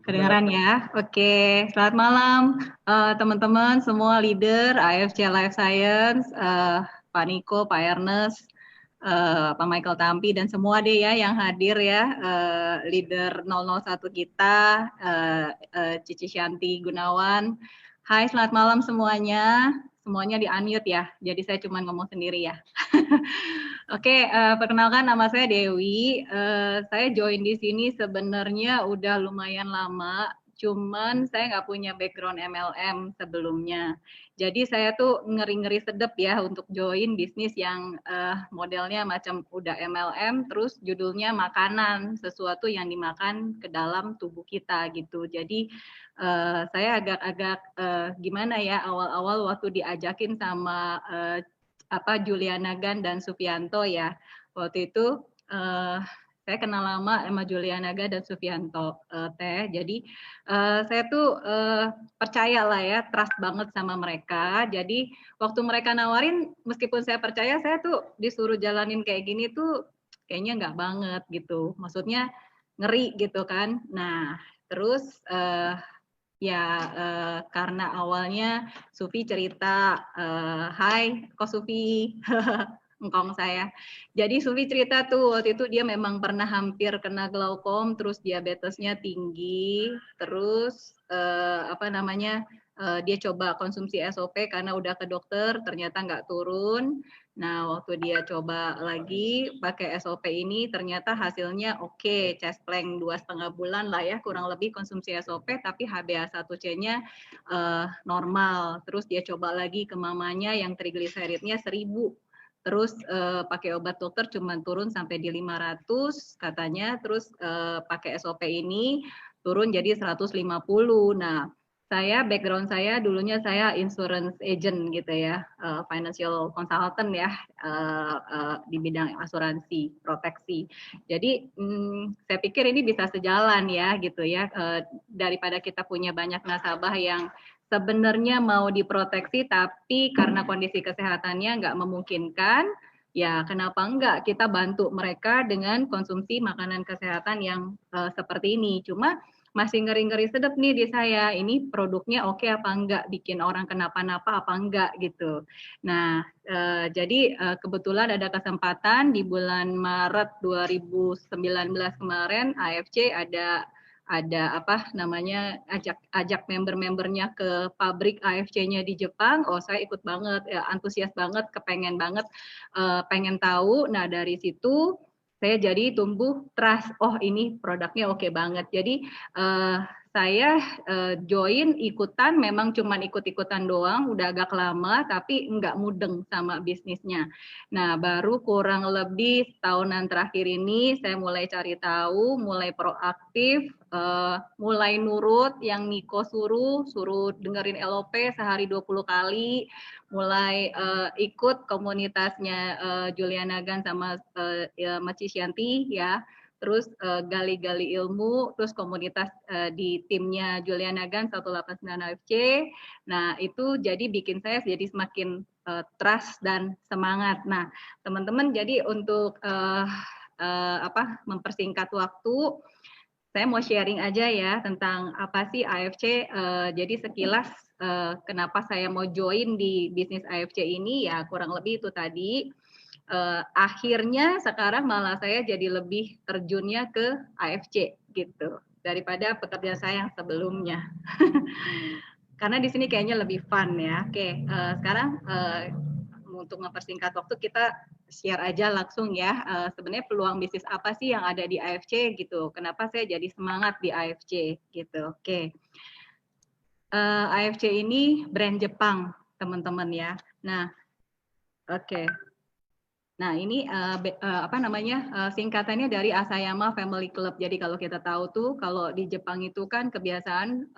Kedengaran ya? Oke, selamat malam teman-teman semua leader AFC Life Science, Pak Niko, Pak Ernest, Pak Michael Tampi, dan semua deh ya yang hadir ya, leader 001 kita, Cici Shanti Gunawan. Hai, selamat malam semuanya. Semuanya di-unmute ya, jadi saya cuma ngomong sendiri ya. Oke, perkenalkan nama saya Dewi. Saya join di sini sebenarnya udah lumayan lama, cuman saya nggak punya background MLM sebelumnya. Jadi saya tuh ngeri-ngeri sedep ya untuk join bisnis yang modelnya macam udah MLM, terus judulnya makanan, sesuatu yang dimakan ke dalam tubuh kita gitu. Jadi saya agak-agak gimana ya awal-awal waktu diajakin sama Juliana Gan dan Sufianto ya. Waktu itu saya kenal lama sama Juliana Gan dan Sufianto teh. Jadi saya tuh percaya lah ya, trust banget sama mereka. Jadi waktu mereka nawarin, meskipun saya percaya, saya tuh disuruh jalanin kayak gini tuh kayaknya nggak banget gitu. Maksudnya ngeri gitu kan. Nah, terus ya karena awalnya Sufi cerita, hai Ko Sufi, engkong saya. Jadi Sufi cerita tuh waktu itu dia memang pernah hampir kena glaukom, terus diabetesnya tinggi, terus dia coba konsumsi SOP karena udah ke dokter ternyata nggak turun. Nah, waktu dia coba lagi pakai SOP ini ternyata hasilnya oke, chest plank 2,5 bulan lah ya kurang lebih konsumsi SOP, tapi HbA1c-nya normal. Terus dia coba lagi ke mamanya yang trigliseridnya 1000. Terus pakai obat dokter cuma turun sampai di 500 katanya, terus pakai SOP ini turun jadi 150. Nah, background saya dulunya saya insurance agent gitu ya, financial consultant ya, di bidang asuransi, proteksi. Jadi saya pikir ini bisa sejalan ya gitu ya, daripada kita punya banyak nasabah yang sebenarnya mau diproteksi tapi karena kondisi kesehatannya nggak memungkinkan, ya kenapa enggak kita bantu mereka dengan konsumsi makanan kesehatan yang seperti ini. Cuma masih ngeri-ngeri sedep nih di saya, ini produknya oke apa enggak, bikin orang kenapa-napa apa enggak gitu. Nah, jadi kebetulan ada kesempatan di bulan Maret 2019 kemarin AFC ada ajak member-membernya ke pabrik AFC-nya di Jepang. Oh, saya ikut banget, ya, antusias banget, kepengen banget, pengen tahu. Nah, dari situ saya jadi tumbuh trust, oh ini produknya oke banget. Jadi saya join ikutan, memang cuman ikut-ikutan doang, udah agak lama, tapi nggak mudeng sama bisnisnya. Nah, baru kurang lebih tahunan terakhir ini saya mulai cari tahu, mulai proaktif, mulai nurut yang Niko suruh dengerin LOP sehari 20 kali, mulai ikut komunitasnya Juliana Gan sama Maci Shanti ya, terus gali-gali ilmu, terus komunitas di timnya Juliana Gan 189 AFC. Nah, itu jadi bikin saya jadi semakin trust dan semangat. Nah, teman-teman, jadi untuk mempersingkat waktu, saya mau sharing aja ya tentang apa sih AFC. Jadi sekilas kenapa saya mau join di bisnis AFC ini, ya kurang lebih itu tadi. Akhirnya sekarang malah saya jadi lebih terjunnya ke AFC gitu daripada pekerjaan saya yang sebelumnya. Karena di sini kayaknya lebih fun ya. Oke, sekarang untuk mempersingkat waktu kita share aja langsung ya. Sebenarnya peluang bisnis apa sih yang ada di AFC gitu? Kenapa saya jadi semangat di AFC gitu? Oke, AFC ini brand Jepang teman-teman ya. Nah, oke. Nah, ini singkatannya dari Asayama Family Club. Jadi kalau kita tahu tuh, kalau di Jepang itu kan kebiasaan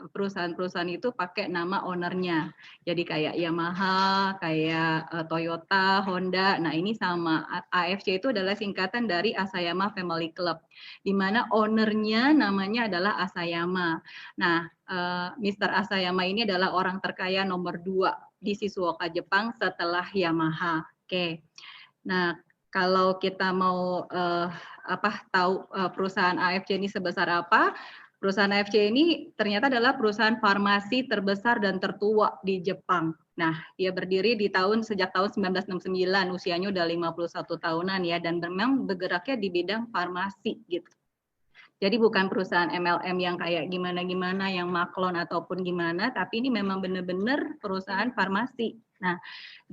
perusahaan-perusahaan itu pakai nama ownernya. Jadi kayak Yamaha, kayak Toyota, Honda. Nah, ini sama. AFC itu adalah singkatan dari Asayama Family Club, di mana ownernya namanya adalah Asayama. Nah, Mr. Asayama ini adalah orang terkaya nomor 2 di Shizuoka, Jepang setelah Yamaha. Oke. Nah, Kalau kita mau tahu perusahaan AFC ini sebesar apa, perusahaan AFC ini ternyata adalah perusahaan farmasi terbesar dan tertua di Jepang. Nah, dia berdiri sejak tahun 1969, usianya udah 51 tahunan ya, dan memang bergeraknya di bidang farmasi gitu. Jadi bukan perusahaan MLM yang kayak gimana-gimana, yang maklon ataupun gimana, tapi ini memang benar-benar perusahaan farmasi. Nah,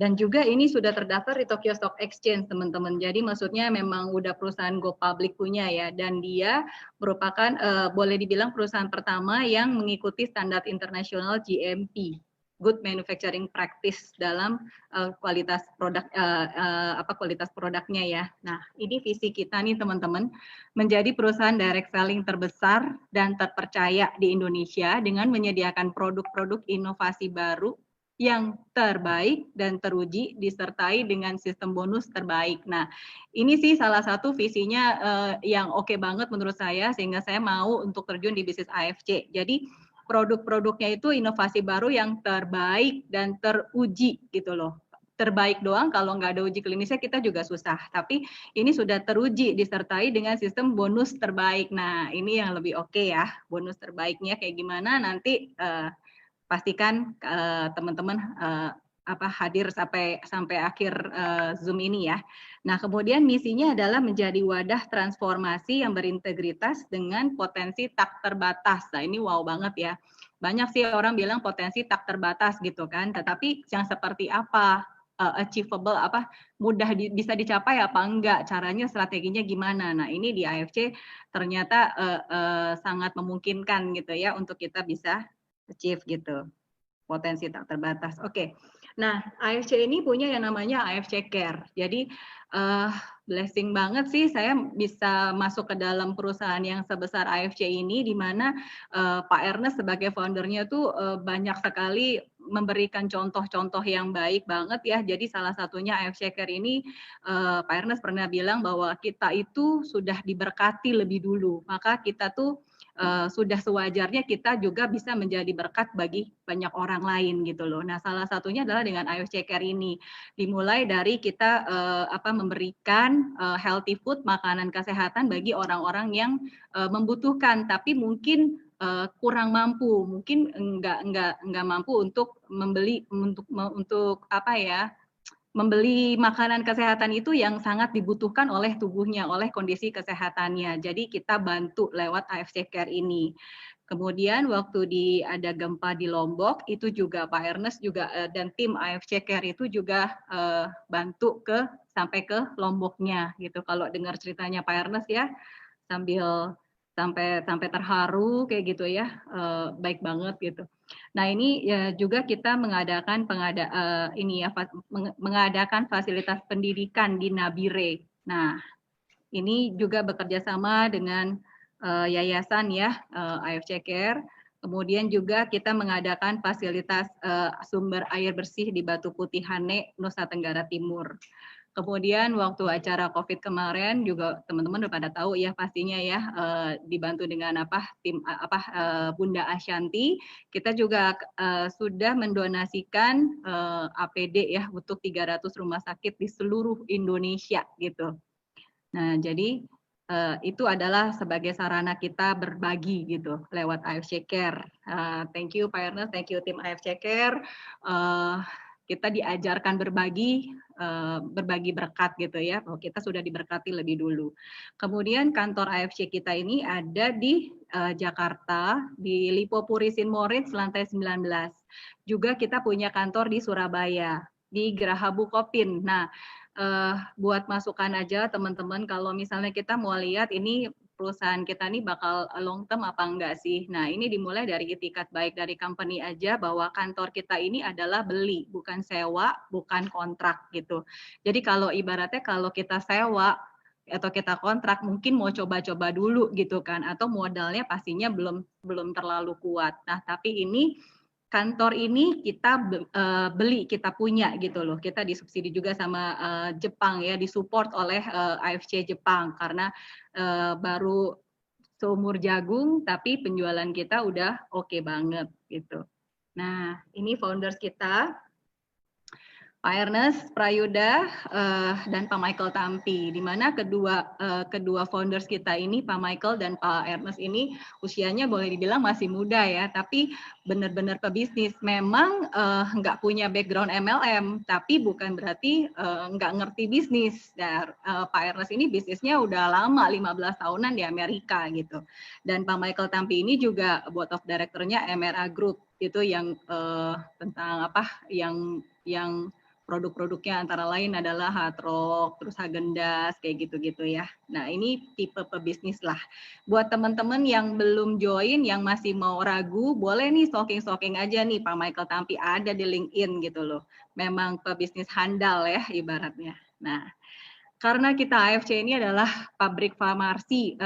dan juga ini sudah terdaftar di Tokyo Stock Exchange, teman-teman. Jadi maksudnya memang udah perusahaan go public punya ya, dan dia merupakan boleh dibilang perusahaan pertama yang mengikuti standar internasional GMP. Good Manufacturing Practice dalam kualitas produk kualitas produknya ya. Nah, ini visi kita nih teman-teman, menjadi perusahaan direct selling terbesar dan terpercaya di Indonesia dengan menyediakan produk-produk inovasi baru yang terbaik dan teruji disertai dengan sistem bonus terbaik. Nah, ini sih salah satu visinya yang oke banget menurut saya, sehingga saya mau untuk terjun di bisnis AFC. Jadi produk-produknya itu inovasi baru yang terbaik dan teruji gitu loh. Terbaik doang, kalau nggak ada uji klinisnya kita juga susah. Tapi ini sudah teruji disertai dengan sistem bonus terbaik. Nah, ini yang lebih oke ya. Bonus terbaiknya kayak gimana nanti pastikan teman-teman hadir sampai akhir Zoom ini ya. Nah, kemudian misinya adalah menjadi wadah transformasi yang berintegritas dengan potensi tak terbatas. Nah, ini wow banget ya. Banyak sih orang bilang potensi tak terbatas gitu kan, tetapi yang seperti apa? Achievable mudah bisa dicapai apa enggak, caranya strateginya gimana. Nah, ini di AFC ternyata sangat memungkinkan gitu ya untuk kita bisa achieve gitu, potensi tak terbatas. Oke. Nah, AFC ini punya yang namanya AFC Care. Jadi blessing banget sih saya bisa masuk ke dalam perusahaan yang sebesar AFC ini, di mana Pak Ernest sebagai foundernya tuh banyak sekali memberikan contoh-contoh yang baik banget ya. Jadi salah satunya AFC Care ini Pak Ernest pernah bilang bahwa kita itu sudah diberkati lebih dulu, maka kita tuh sudah sewajarnya kita juga bisa menjadi berkat bagi banyak orang lain gitu loh. Nah, salah satunya adalah dengan AFC Care ini. Dimulai dari kita memberikan healthy food, makanan kesehatan bagi orang-orang yang membutuhkan, tapi mungkin kurang mampu, mungkin enggak mampu untuk membeli untuk membeli makanan kesehatan itu yang sangat dibutuhkan oleh tubuhnya, oleh kondisi kesehatannya. Jadi kita bantu lewat AFC Care ini. Kemudian waktu ada gempa di Lombok, itu juga Pak Ernest juga dan tim AFC Care itu juga bantu sampai ke Lomboknya gitu. Kalau dengar ceritanya Pak Ernest ya, sampai terharu kayak gitu ya, baik banget gitu. Nah, ini ya juga kita mengadakan mengadakan fasilitas pendidikan di Nabire. Nah, ini juga bekerja sama dengan yayasan ya, AFC Care. Kemudian juga kita mengadakan fasilitas sumber air bersih di Batu Putih Hane, Nusa Tenggara Timur. Kemudian waktu acara COVID kemarin juga teman-teman udah pada tahu ya pastinya ya, dibantu dengan tim Bunda Ashanti, kita juga sudah mendonasikan APD ya untuk 300 rumah sakit di seluruh Indonesia gitu. Nah, jadi itu adalah sebagai sarana kita berbagi gitu lewat AFC Care. Thank you Pak Ernest, thank you tim AFC Care. Kita diajarkan berbagi berkat gitu ya, bahwa kita sudah diberkati lebih dulu. Kemudian kantor AFC kita ini ada di Jakarta, di Lipo Purisin Moritz lantai 19. Juga kita punya kantor di Surabaya, di Geraha Bukopin. Nah, buat masukan aja teman-teman, kalau misalnya kita mau lihat ini perusahaan kita nih bakal long term apa enggak sih. Nah, ini dimulai dari itikat baik dari company aja, bahwa kantor kita ini adalah beli, bukan sewa, bukan kontrak gitu. Jadi kalau ibaratnya kalau kita sewa atau kita kontrak, mungkin mau coba-coba dulu gitu kan, atau modalnya pastinya belum terlalu kuat. Nah, tapi ini kantor ini kita beli, kita punya gitu loh. Kita disubsidi juga sama Jepang ya, disupport oleh AFC Jepang, karena baru seumur jagung tapi penjualan kita udah oke banget gitu. Nah, ini founders kita. Pak Ernest Prayuda dan Pak Michael Tampi, di mana kedua founders kita ini, Pak Michael dan Pak Ernest ini usianya boleh dibilang masih muda ya, tapi benar-benar pebisnis. Memang nggak punya background MLM, tapi bukan berarti nggak ngerti bisnis. Dan Pak Ernest ini bisnisnya udah lama, 15 tahunan di Amerika gitu. Dan Pak Michael Tampi ini juga board of director-nya MRA Group, itu yang tentang apa, yang produk-produknya antara lain adalah Hard Rock, terus Häagen-Dazs, kayak gitu-gitu ya. Nah, ini tipe pebisnis lah. Buat teman-teman yang belum join, yang masih mau ragu, boleh nih stalking-stalking aja nih, Pak Michael Tampi ada di LinkedIn gitu loh. Memang pebisnis handal ya ibaratnya. Nah, karena kita AFC ini adalah pabrik farmasi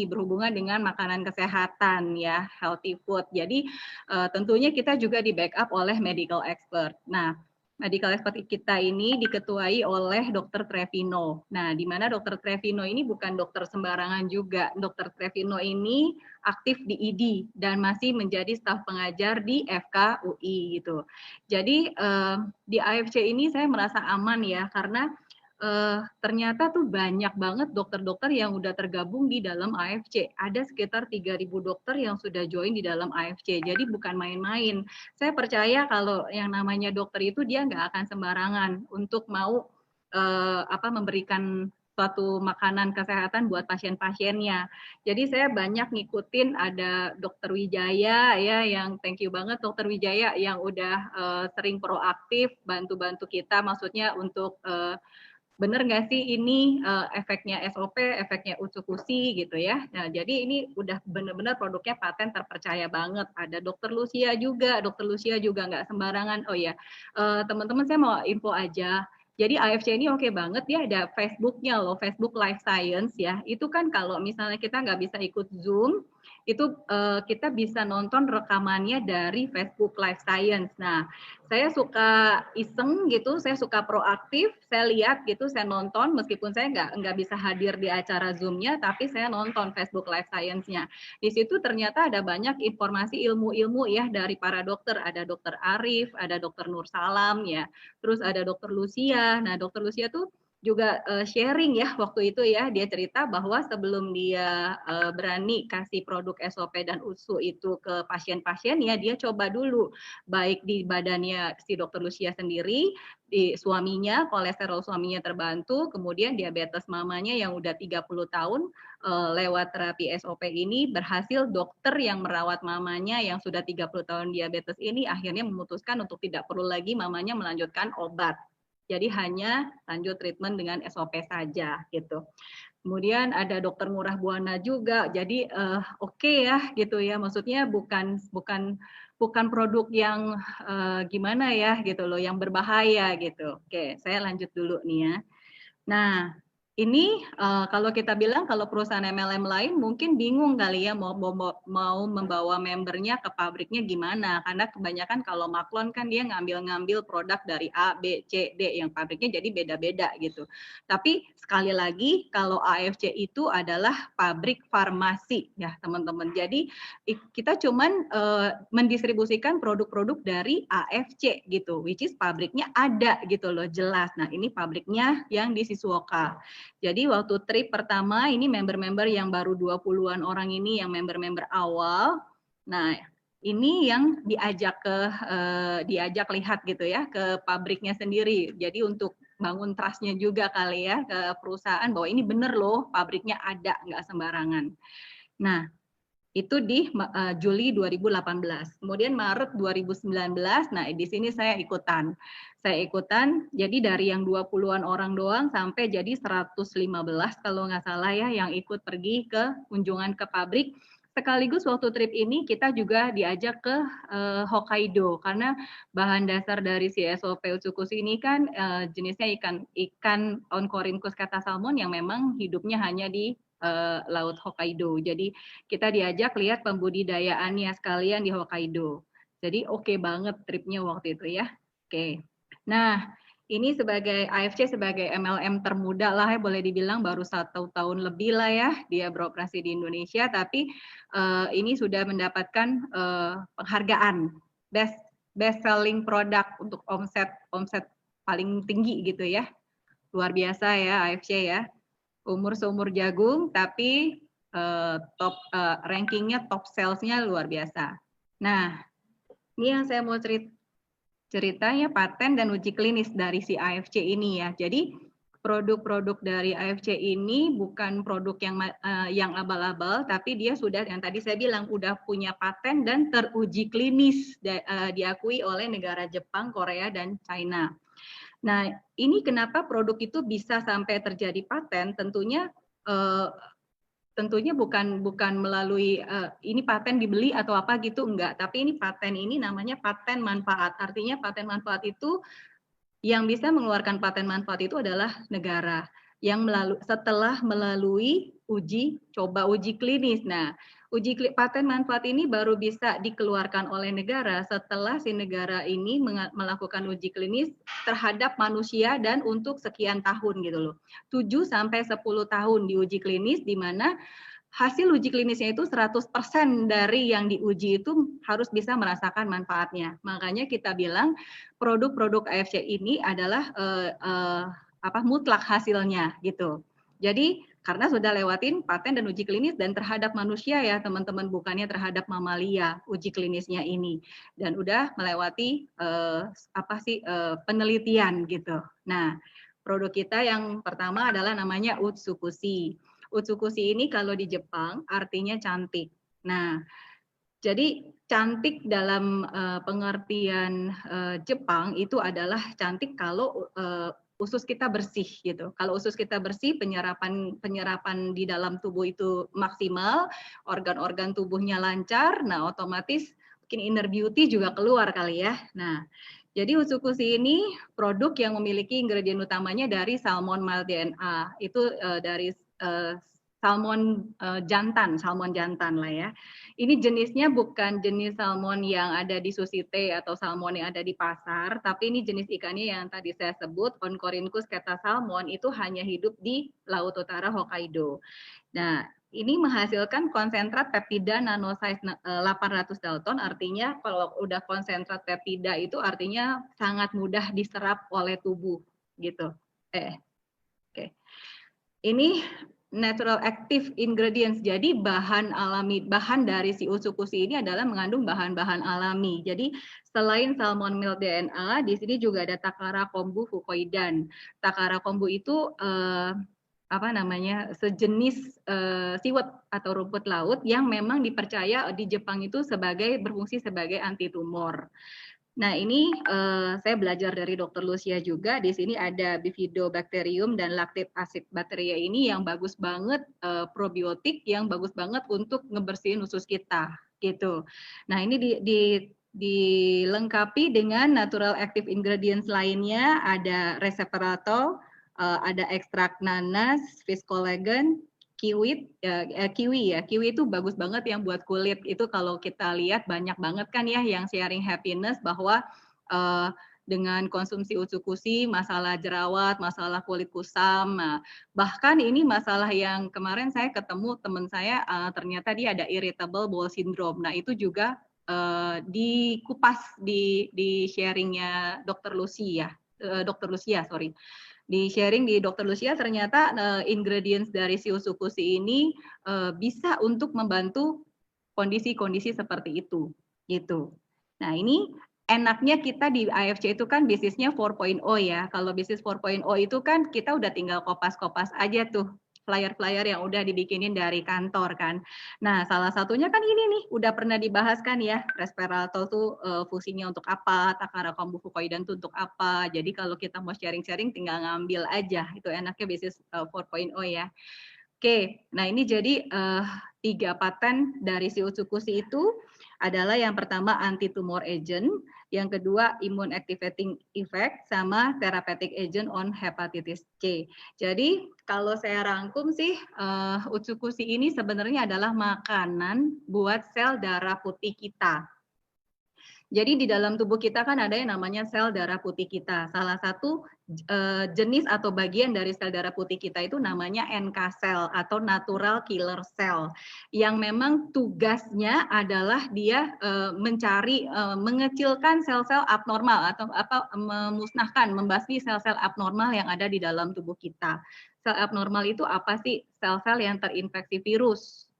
berhubungan dengan makanan kesehatan ya, healthy food. Jadi tentunya kita juga di backup oleh medical expert. Nah, medical expert kita ini diketuai oleh Dr. Trevino. Nah, di mana Dr. Trevino ini bukan dokter sembarangan juga. Dr. Trevino ini aktif di ID dan masih menjadi staf pengajar di FKUI gitu. Jadi di AFC ini saya merasa aman ya, karena ternyata tuh banyak banget dokter-dokter yang udah tergabung di dalam AFC. Ada sekitar 3.000 dokter yang sudah join di dalam AFC. Jadi bukan main-main. Saya percaya kalau yang namanya dokter itu dia nggak akan sembarangan untuk mau memberikan suatu makanan kesehatan buat pasien-pasiennya. Jadi saya banyak ngikutin, ada Dokter Wijaya ya, yang thank you banget Dokter Wijaya yang udah sering proaktif bantu-bantu kita, maksudnya untuk bener nggak sih ini efeknya SOP, efeknya Utsukushi gitu ya. Nah, jadi ini udah bener-bener produknya paten terpercaya banget. Ada Dokter Lucia juga nggak sembarangan. Oh ya, teman-teman saya mau info aja. Jadi AFC ini oke banget ya, ada Facebooknya loh, Facebook Life Science ya. Itu kan kalau misalnya kita nggak bisa ikut Zoom, itu kita bisa nonton rekamannya dari Facebook Life Science. Nah, saya suka iseng gitu, saya suka proaktif, saya lihat gitu, saya nonton meskipun saya nggak bisa hadir di acara Zoom-nya, tapi saya nonton Facebook Life Science-nya. Di situ ternyata ada banyak informasi ilmu-ilmu ya dari para dokter, ada Dokter Arif, ada Dokter Nur Salam ya, terus ada Dokter Lucia. Nah, Dokter Lucia tuh juga sharing ya waktu itu ya, dia cerita bahwa sebelum dia berani kasih produk SOP dan USU itu ke pasien-pasiennya, dia coba dulu baik di badannya si Dokter Lucia sendiri, di suaminya, kolesterol suaminya terbantu, kemudian diabetes mamanya yang udah 30 tahun lewat terapi SOP ini berhasil, dokter yang merawat mamanya yang sudah 30 tahun diabetes ini akhirnya memutuskan untuk tidak perlu lagi mamanya melanjutkan obat. Jadi hanya lanjut treatment dengan SOP saja gitu. Kemudian ada Dokter Murah Buana juga. Jadi oke ya gitu ya. Maksudnya bukan produk yang gimana ya gitu loh, yang berbahaya gitu. Oke, saya lanjut dulu nih ya. Nah, ini kalau kita bilang kalau perusahaan MLM lain mungkin bingung kali ya mau membawa membernya ke pabriknya gimana, karena kebanyakan kalau Maklon kan dia ngambil produk dari A, B, C, D yang pabriknya jadi beda-beda gitu. Tapi sekali lagi kalau AFC itu adalah pabrik farmasi ya teman-teman. Jadi kita cuman mendistribusikan produk-produk dari AFC gitu, which is pabriknya ada gitu loh, jelas. Nah, ini pabriknya yang di Shizuoka. Jadi waktu trip pertama ini member-member yang baru 20-an orang ini yang member-member awal. Nah, ini yang diajak lihat gitu ya ke pabriknya sendiri. Jadi untuk bangun trust-nya juga kali ya ke perusahaan bahwa ini bener loh pabriknya ada, nggak sembarangan. Nah, itu di Juli 2018. Kemudian Maret 2019, nah di sini saya ikutan. Jadi dari yang 20-an orang doang sampai jadi 115 kalau nggak salah ya yang ikut pergi ke kunjungan ke pabrik. Sekaligus waktu trip ini kita juga diajak ke Hokkaido karena bahan dasar dari si SOP Utsukushi ini kan jenisnya ikan Oncorhynchus kata salmon yang memang hidupnya hanya di Laut Hokkaido. Jadi kita diajak lihat pembudidayaannya sekalian di Hokkaido. Jadi oke banget tripnya waktu itu ya. Oke. Nah, ini sebagai AFC sebagai MLM termuda lah ya, boleh dibilang baru 1 tahun lebih lah ya dia beroperasi di Indonesia, tapi ini sudah mendapatkan penghargaan best selling product untuk omset paling tinggi gitu ya. Luar biasa ya AFC ya. Umur seumur jagung, tapi rankingnya top salesnya luar biasa. Nah, ini yang saya mau ceritanya paten dan uji klinis dari si AFC ini ya. Jadi produk-produk dari AFC ini bukan produk yang abal-abal, tapi dia sudah yang tadi saya bilang udah punya paten dan teruji klinis diakui oleh negara Jepang, Korea, dan China. Nah, ini kenapa produk itu bisa sampai terjadi paten? Tentunya bukan melalui ini paten dibeli atau apa gitu, enggak. Tapi ini paten ini namanya paten manfaat. Artinya paten manfaat itu yang bisa mengeluarkan paten manfaat itu adalah negara yang setelah melalui uji klinis. Nah, paten manfaat ini baru bisa dikeluarkan oleh negara setelah si negara ini melakukan uji klinis terhadap manusia dan untuk sekian tahun gitu loh. 7 sampai 10 tahun diuji klinis, di mana hasil uji klinisnya itu 100% dari yang diuji itu harus bisa merasakan manfaatnya. Makanya kita bilang produk-produk AFC ini adalah mutlak hasilnya gitu. Jadi karena sudah lewatin paten dan uji klinis dan terhadap manusia ya teman-teman, bukannya terhadap mamalia uji klinisnya ini, dan udah melewati penelitian gitu. Nah, produk kita yang pertama adalah namanya Utsukushi. Utsukushi ini kalau di Jepang artinya cantik. Nah, jadi cantik dalam pengertian Jepang itu adalah cantik kalau usus kita bersih gitu. Kalau usus kita bersih, penyerapan di dalam tubuh itu maksimal, organ-organ tubuhnya lancar, nah otomatis mungkin inner beauty juga keluar kali ya. Nah, jadi Utsukushi ini produk yang memiliki ingredient utamanya dari salmon mild DNA. Itu dari salmon jantan lah ya. Ini jenisnya bukan jenis salmon yang ada di Sushite atau salmon yang ada di pasar, tapi ini jenis ikannya yang tadi saya sebut, Oncorhynchus ketasalmon, itu hanya hidup di Laut Utara Hokkaido. Nah, ini menghasilkan konsentrat peptida nanosize 800 Dalton, artinya kalau udah konsentrat peptida itu artinya sangat mudah diserap oleh tubuh gitu. Oke. Ini natural active ingredients. Jadi bahan alami, bahan dari si Utsukushi ini adalah mengandung bahan-bahan alami. Jadi selain salmon milk DNA, di sini juga ada Takara kombu fukoidan. Takara kombu itu sejenis siwet atau rumput laut yang memang dipercaya di Jepang itu berfungsi sebagai anti tumor. Nah, ini saya belajar dari Dr. Lucia juga. Di sini ada Bifidobacterium dan lactic acid bacteria ini yang bagus banget, probiotik yang bagus banget untuk ngebersihin usus kita, gitu. Nah, ini dilengkapi dengan natural active ingredients lainnya, ada resveratrol, ada ekstrak nanas, fish collagen, kiwi itu bagus banget yang buat kulit. Itu kalau kita lihat banyak banget kan ya yang sharing happiness bahwa dengan konsumsi Utsukushi masalah jerawat, masalah kulit kusam. Nah, bahkan ini masalah yang kemarin saya ketemu teman saya ternyata dia ada irritable bowel syndrome. Nah, itu juga dikupas di sharingnya Dr. Lucia, di sharing di Dr. Lucia ternyata ingredients dari si Utsukushi ini bisa untuk membantu kondisi-kondisi seperti itu gitu. Nah, ini enaknya kita di AFC itu kan bisnisnya 4.0 ya. Kalau bisnis 4.0 itu kan kita udah tinggal kopas-kopas aja tuh flyer-flyer yang udah dibikinin dari kantor kan. Nah, salah satunya kan ini nih, udah pernah dibahas kan ya, resveratrol tuh fungsinya untuk apa, Takara kombu fukoidan tuh untuk apa. Jadi kalau kita mau sharing-sharing tinggal ngambil aja, itu enaknya bisnis 4.0 ya. Oke, nah ini jadi 3 paten dari si Utsukushi itu adalah yang pertama anti-tumor agent, yang kedua immune activating effect, sama therapeutic agent on hepatitis C. Jadi kalau saya rangkum sih, Utsukushi ini sebenarnya adalah makanan buat sel darah putih kita. Jadi di dalam tubuh kita kan ada yang namanya sel darah putih kita. Salah satu jenis atau bagian dari sel darah putih kita itu namanya NK cell atau natural killer cell, yang memang tugasnya adalah dia mencari, mengecilkan sel-sel abnormal atau memusnahkan, membasmi sel-sel abnormal yang ada di dalam tubuh kita. Sel abnormal itu apa sih? Sel-sel yang terinfeksi virus,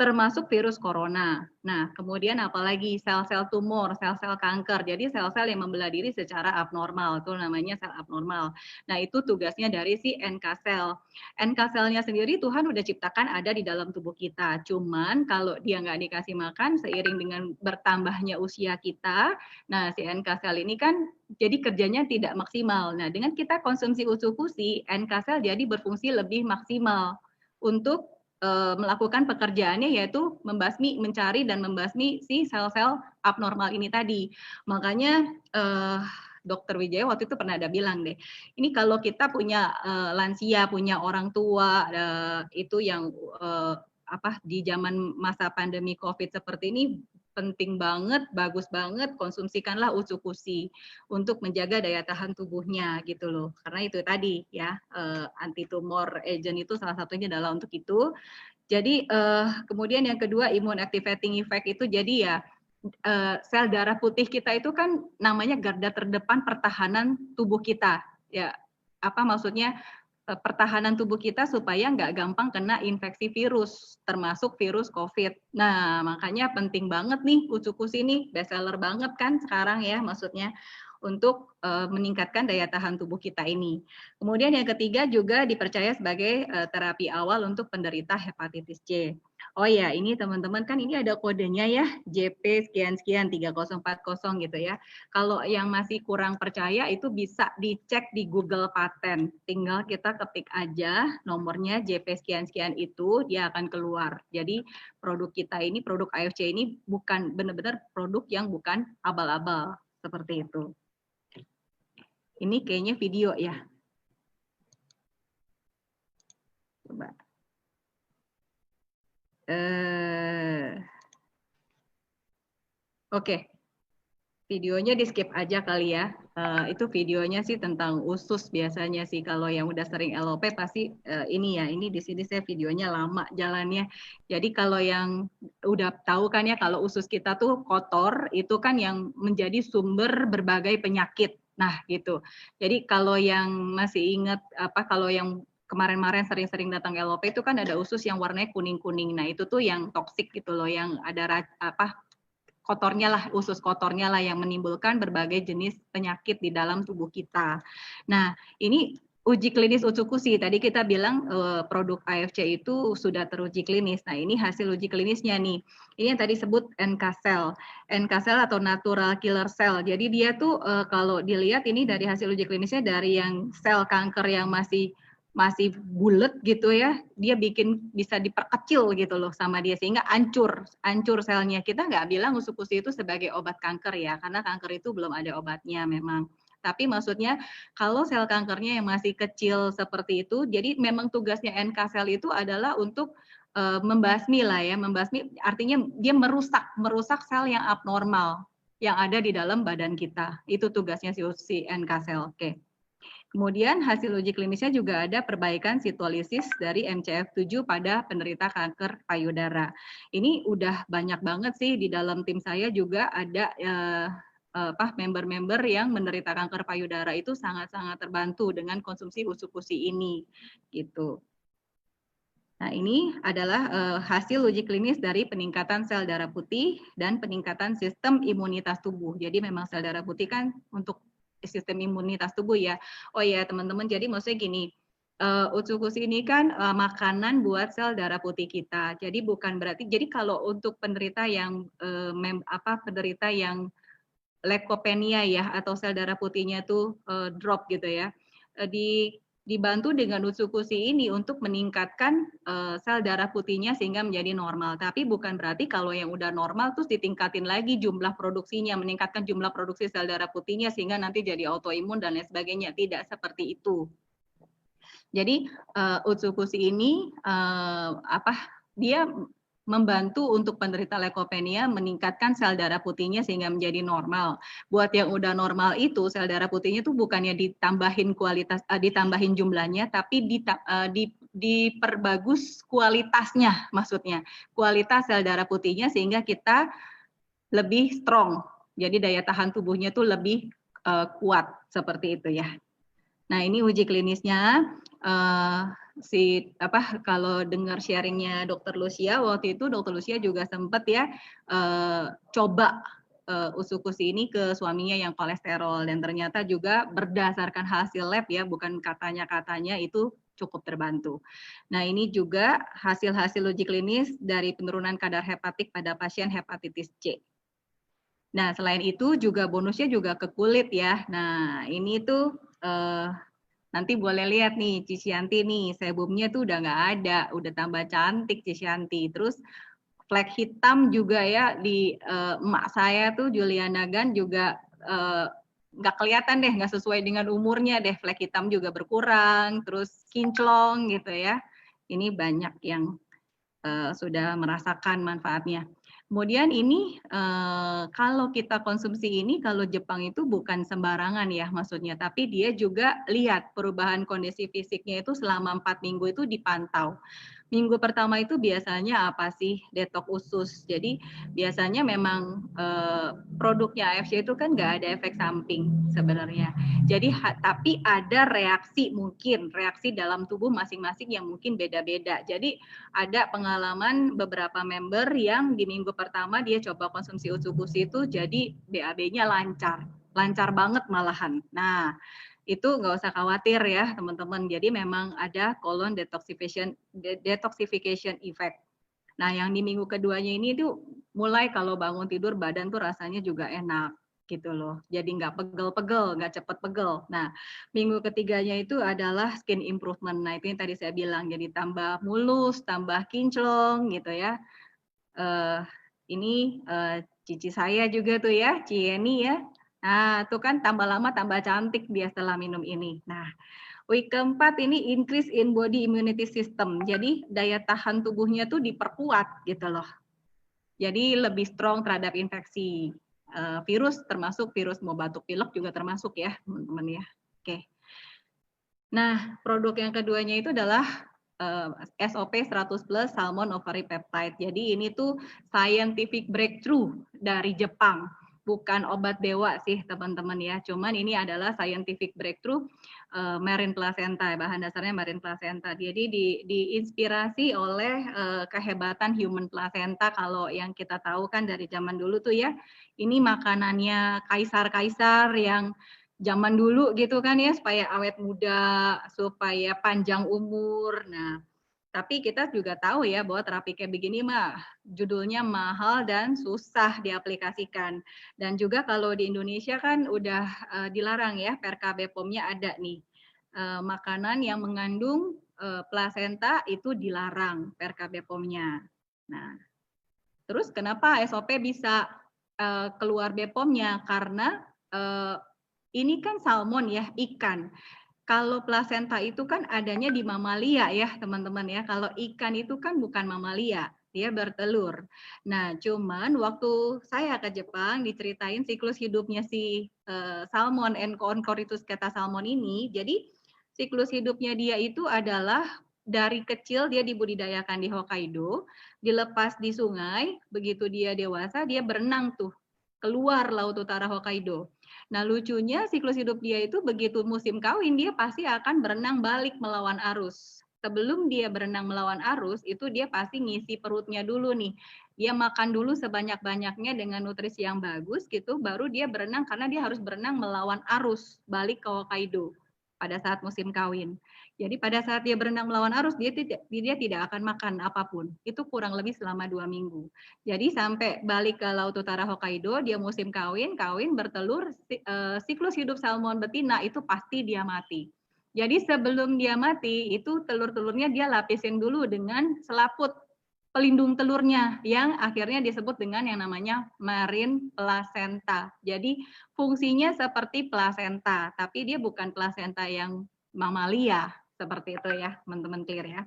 termasuk virus corona. Nah, kemudian apalagi sel-sel tumor, sel-sel kanker. Jadi sel-sel yang membelah diri secara abnormal, itu namanya sel abnormal. Nah, itu tugasnya dari si NK cell. NK cell-nya sendiri Tuhan udah ciptakan ada di dalam tubuh kita. Cuman kalau dia nggak dikasih makan, seiring dengan bertambahnya usia kita, nah si NK cell ini kan jadi kerjanya tidak maksimal. Nah, dengan kita konsumsi usus-kusi, NK cell jadi berfungsi lebih maksimal untuk melakukan pekerjaannya, yaitu mencari dan membasmi si sel-sel abnormal ini tadi. Makanya Dokter Wijaya waktu itu pernah ada bilang deh, ini kalau kita punya lansia, punya orang tua itu yang di zaman masa pandemi COVID seperti ini, penting banget, bagus banget, konsumsikanlah usus-kusi untuk menjaga daya tahan tubuhnya gitu loh. Karena itu tadi ya, anti tumor agent itu salah satunya adalah untuk itu. Jadi kemudian yang kedua, immune activating effect itu jadi ya sel darah putih kita itu kan namanya garda terdepan pertahanan tubuh kita. Ya, apa maksudnya? Pertahanan tubuh kita supaya nggak gampang kena infeksi virus, termasuk virus COVID. Nah, makanya penting banget nih usus-kusi ini, best seller banget kan sekarang ya, maksudnya untuk meningkatkan daya tahan tubuh kita ini. Kemudian yang ketiga juga dipercaya sebagai terapi awal untuk penderita hepatitis C. Oh ya, ini teman-teman kan ini ada kodenya ya, JP sekian-sekian 3040 gitu ya. Kalau yang masih kurang percaya itu bisa dicek di Google Paten. Tinggal kita ketik aja nomornya JP sekian-sekian itu, dia akan keluar. Jadi produk kita ini, produk AFC ini bukan benar-benar produk yang bukan abal-abal seperti itu. Ini kayaknya video ya. Coba. Oke. Videonya di skip aja kali ya. Itu videonya sih tentang usus biasanya sih. Kalau yang udah sering LOP pasti ini ya. Ini di sini saya videonya lama jalannya. Jadi kalau yang udah tahu kan ya, kalau usus kita tuh kotor, itu kan yang menjadi sumber berbagai penyakit. Nah gitu. Jadi kalau yang masih ingat kalau yang kemarin-kemarin sering-sering datang LOP itu kan ada usus yang warnanya kuning-kuning. Nah itu tuh yang toksik gitu loh, yang ada kotornya lah, usus kotornya lah yang menimbulkan berbagai jenis penyakit di dalam tubuh kita. Nah, ini uji klinis usus-kusi. Tadi kita bilang produk AFC itu sudah teruji klinis. Nah, ini hasil uji klinisnya nih. Ini yang tadi sebut NK cell. NK cell atau natural killer cell. Jadi dia tuh kalau dilihat ini dari hasil uji klinisnya, dari yang sel kanker yang masih bulat gitu ya, dia bisa diperkecil gitu loh sama dia sehingga hancur selnya. Kita nggak bilang usus-kusi itu sebagai obat kanker ya, karena kanker itu belum ada obatnya memang. Tapi maksudnya kalau sel kankernya yang masih kecil seperti itu, jadi memang tugasnya NK sel itu adalah untuk membasmi lah ya, membasmi artinya dia merusak sel yang abnormal yang ada di dalam badan kita. Itu tugasnya si NK sel. Oke. Kemudian hasil uji klinisnya juga ada perbaikan sitolisis dari MCF7 pada penderita kanker payudara. Ini udah banyak banget sih, di dalam tim saya juga ada member-member yang menderita kanker payudara itu sangat-sangat terbantu dengan konsumsi usus-kusi ini gitu. Nah, ini adalah hasil uji klinis dari peningkatan sel darah putih dan peningkatan sistem imunitas tubuh. Jadi memang sel darah putih kan untuk sistem imunitas tubuh ya. Oh ya teman-teman, jadi maksudnya gini, usus-kusi ini kan makanan buat sel darah putih kita. Jadi bukan berarti, jadi kalau untuk penderita yang penderita yang leukopenia ya, atau sel darah putihnya tuh drop gitu ya, dibantu dengan usus-kusi ini untuk meningkatkan sel darah putihnya sehingga menjadi normal. Tapi bukan berarti kalau yang udah normal terus ditingkatin lagi jumlah produksinya, meningkatkan jumlah produksi sel darah putihnya sehingga nanti jadi autoimun dan lain sebagainya. Tidak seperti itu. Jadi usus-kusi ini dia membantu untuk penderita leukopenia meningkatkan sel darah putihnya sehingga menjadi normal. Buat yang udah normal itu sel darah putihnya tuh bukannya ditambahin ditambahin jumlahnya, tapi diperbagus kualitasnya, maksudnya kualitas sel darah putihnya sehingga kita lebih strong. Jadi daya tahan tubuhnya tuh lebih kuat seperti itu ya. Nah, ini uji klinisnya. Kalau dengar sharingnya Dokter Lucia, waktu itu Dokter Lucia juga sempat ya coba usukusi ini ke suaminya yang kolesterol, dan ternyata juga berdasarkan hasil lab ya, bukan katanya itu cukup terbantu. Nah, ini juga hasil-hasil uji klinis dari penurunan kadar hepatik pada pasien hepatitis C. Nah, selain itu juga bonusnya juga ke kulit ya. Nah, ini tuh nanti boleh lihat nih Cisyanti nih, sebumnya tuh udah nggak ada, udah tambah cantik Cisyanti. Terus flek hitam juga ya di emak saya tuh Juliana Gan juga nggak kelihatan deh, nggak sesuai dengan umurnya deh, flek hitam juga berkurang, terus kinclong gitu ya. Ini banyak yang sudah merasakan manfaatnya. Kemudian ini kalau kita konsumsi ini, kalau Jepang itu bukan sembarangan ya maksudnya, tapi dia juga lihat perubahan kondisi fisiknya itu selama 4 minggu itu dipantau. Minggu pertama itu biasanya apa sih? Detok usus. Jadi biasanya memang produknya AFC itu kan nggak ada efek samping sebenarnya. Jadi tapi ada reaksi, mungkin reaksi dalam tubuh masing-masing yang mungkin beda-beda. Jadi ada pengalaman beberapa member yang di minggu pertama dia coba konsumsi usukusi itu jadi BAB-nya lancar banget malahan. Nah, itu nggak usah khawatir ya teman-teman. Jadi memang ada colon detoxification effect. Nah, yang di minggu keduanya ini tuh mulai kalau bangun tidur badan tuh rasanya juga enak gitu loh. Jadi nggak pegel-pegel, nggak cepet pegel. Nah, minggu ketiganya itu adalah skin improvement. Nah, itu yang tadi saya bilang, jadi tambah mulus, tambah kinclong gitu ya. Ini cici saya juga tuh ya, Cieni ya. Nah, itu kan tambah lama tambah cantik dia setelah minum ini. Nah, week keempat ini increase in body immunity system. Jadi daya tahan tubuhnya tuh diperkuat gitu loh. Jadi lebih strong terhadap infeksi virus, termasuk virus mau batuk pilek juga termasuk ya teman-teman ya. Oke. Nah, produk yang keduanya itu adalah SOP 100 plus Salmon Ovary Peptide. Jadi ini tuh scientific breakthrough dari Jepang. Bukan obat dewa sih teman-teman ya. Cuman ini adalah scientific breakthrough marine placenta. Bahan dasarnya marine placenta. Jadi diinspirasi oleh kehebatan human placenta. Kalau yang kita tahu kan dari zaman dulu tuh ya. Ini makanannya kaisar-kaisar yang zaman dulu gitu kan ya, supaya awet muda, supaya panjang umur. Nah, tapi kita juga tahu ya bahwa terapi kayak begini mah judulnya mahal dan susah diaplikasikan. Dan juga kalau di Indonesia kan udah dilarang ya, Perka BPOM-nya ada nih. Makanan yang mengandung plasenta itu dilarang Perka BPOM-nya. Nah, terus kenapa SOP bisa keluar BPOM-nya? Karena ini kan salmon ya, ikan. Kalau plasenta itu kan adanya di mamalia ya teman-teman ya. Kalau ikan itu kan bukan mamalia, dia bertelur. Nah, cuman waktu saya ke Jepang diceritain siklus hidupnya si salmon Encooncorhynchus keta salmon ini. Jadi siklus hidupnya dia itu adalah dari kecil dia dibudidayakan di Hokkaido, dilepas di sungai, begitu dia dewasa dia berenang tuh keluar Laut Utara Hokkaido. Nah, lucunya siklus hidup dia itu begitu musim kawin, dia pasti akan berenang balik melawan arus. Sebelum dia berenang melawan arus, itu dia pasti ngisi perutnya dulu nih. Dia makan dulu sebanyak-banyaknya dengan nutrisi yang bagus gitu, baru dia berenang karena dia harus berenang melawan arus balik ke Hokkaido pada saat musim kawin. Jadi pada saat dia berenang melawan arus, dia tidak akan makan apapun. Itu kurang lebih selama 2 minggu. Jadi sampai balik ke Laut Utara Hokkaido, dia musim kawin bertelur, siklus hidup salmon betina itu pasti dia mati. Jadi sebelum dia mati, itu telur-telurnya dia lapisin dulu dengan selaput pelindung telurnya yang akhirnya disebut dengan yang namanya marine placenta. Jadi fungsinya seperti placenta, tapi dia bukan placenta yang mamalia seperti itu ya, teman-teman clear ya.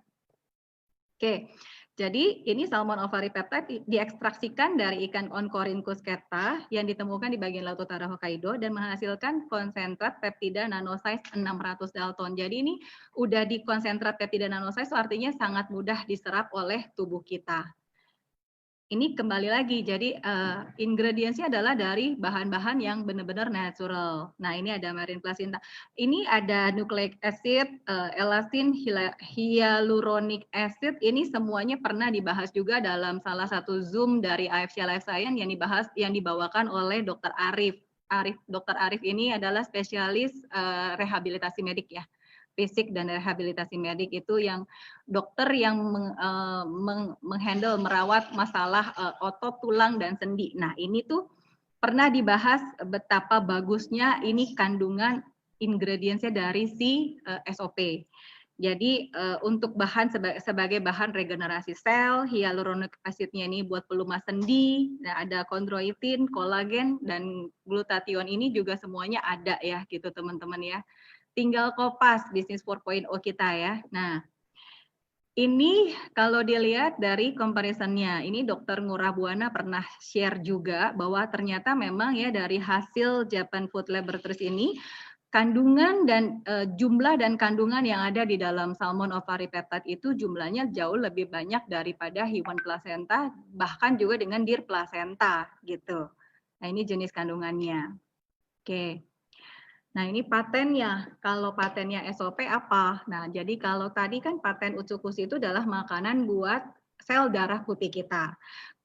Oke, Jadi ini salmon ovary peptide diekstraksikan dari ikan Oncorhynchus keta yang ditemukan di bagian laut utara Hokkaido dan menghasilkan konsentrat peptida nanosize 600 Dalton. Jadi ini udah di konsentrat peptida nanosize, artinya sangat mudah diserap oleh tubuh kita. Ini kembali lagi, jadi ingredientsnya adalah dari bahan-bahan yang benar-benar natural. Nah, ini ada marine placenta. Ini ada nucleic acid, elastin, hyaluronic acid. Ini semuanya pernah dibahas juga dalam salah satu Zoom dari AFC Life Science yang dibawakan oleh Dr. Arif. Dr. Arif ini adalah spesialis rehabilitasi medik ya. Fisik dan rehabilitasi medik itu yang dokter yang menghandle merawat masalah otot, tulang dan sendi. Nah, ini tuh pernah dibahas betapa bagusnya ini kandungan ingredientsnya dari si SOP. Jadi untuk bahan sebagai bahan regenerasi sel, hyaluronic acidnya ini buat pelumas sendi, nah, ada kondroitin, kolagen dan glutathione ini juga semuanya ada ya gitu teman-teman ya. Tinggal kopas bisnis 4.0 kita ya. Nah, ini kalau dilihat dari comparisonnya, ini Dr. Ngurah Buana pernah share juga bahwa ternyata memang ya dari hasil Japan Food Laboratories ini kandungan dan jumlah dan kandungan yang ada di dalam salmon ovary peptide itu jumlahnya jauh lebih banyak daripada human placenta, bahkan juga dengan deer placenta gitu. Nah, ini jenis kandungannya. Oke. Nah, ini patennya. Kalau patennya SOP apa? Nah, jadi kalau tadi kan paten Utsukushi itu adalah makanan buat sel darah putih kita.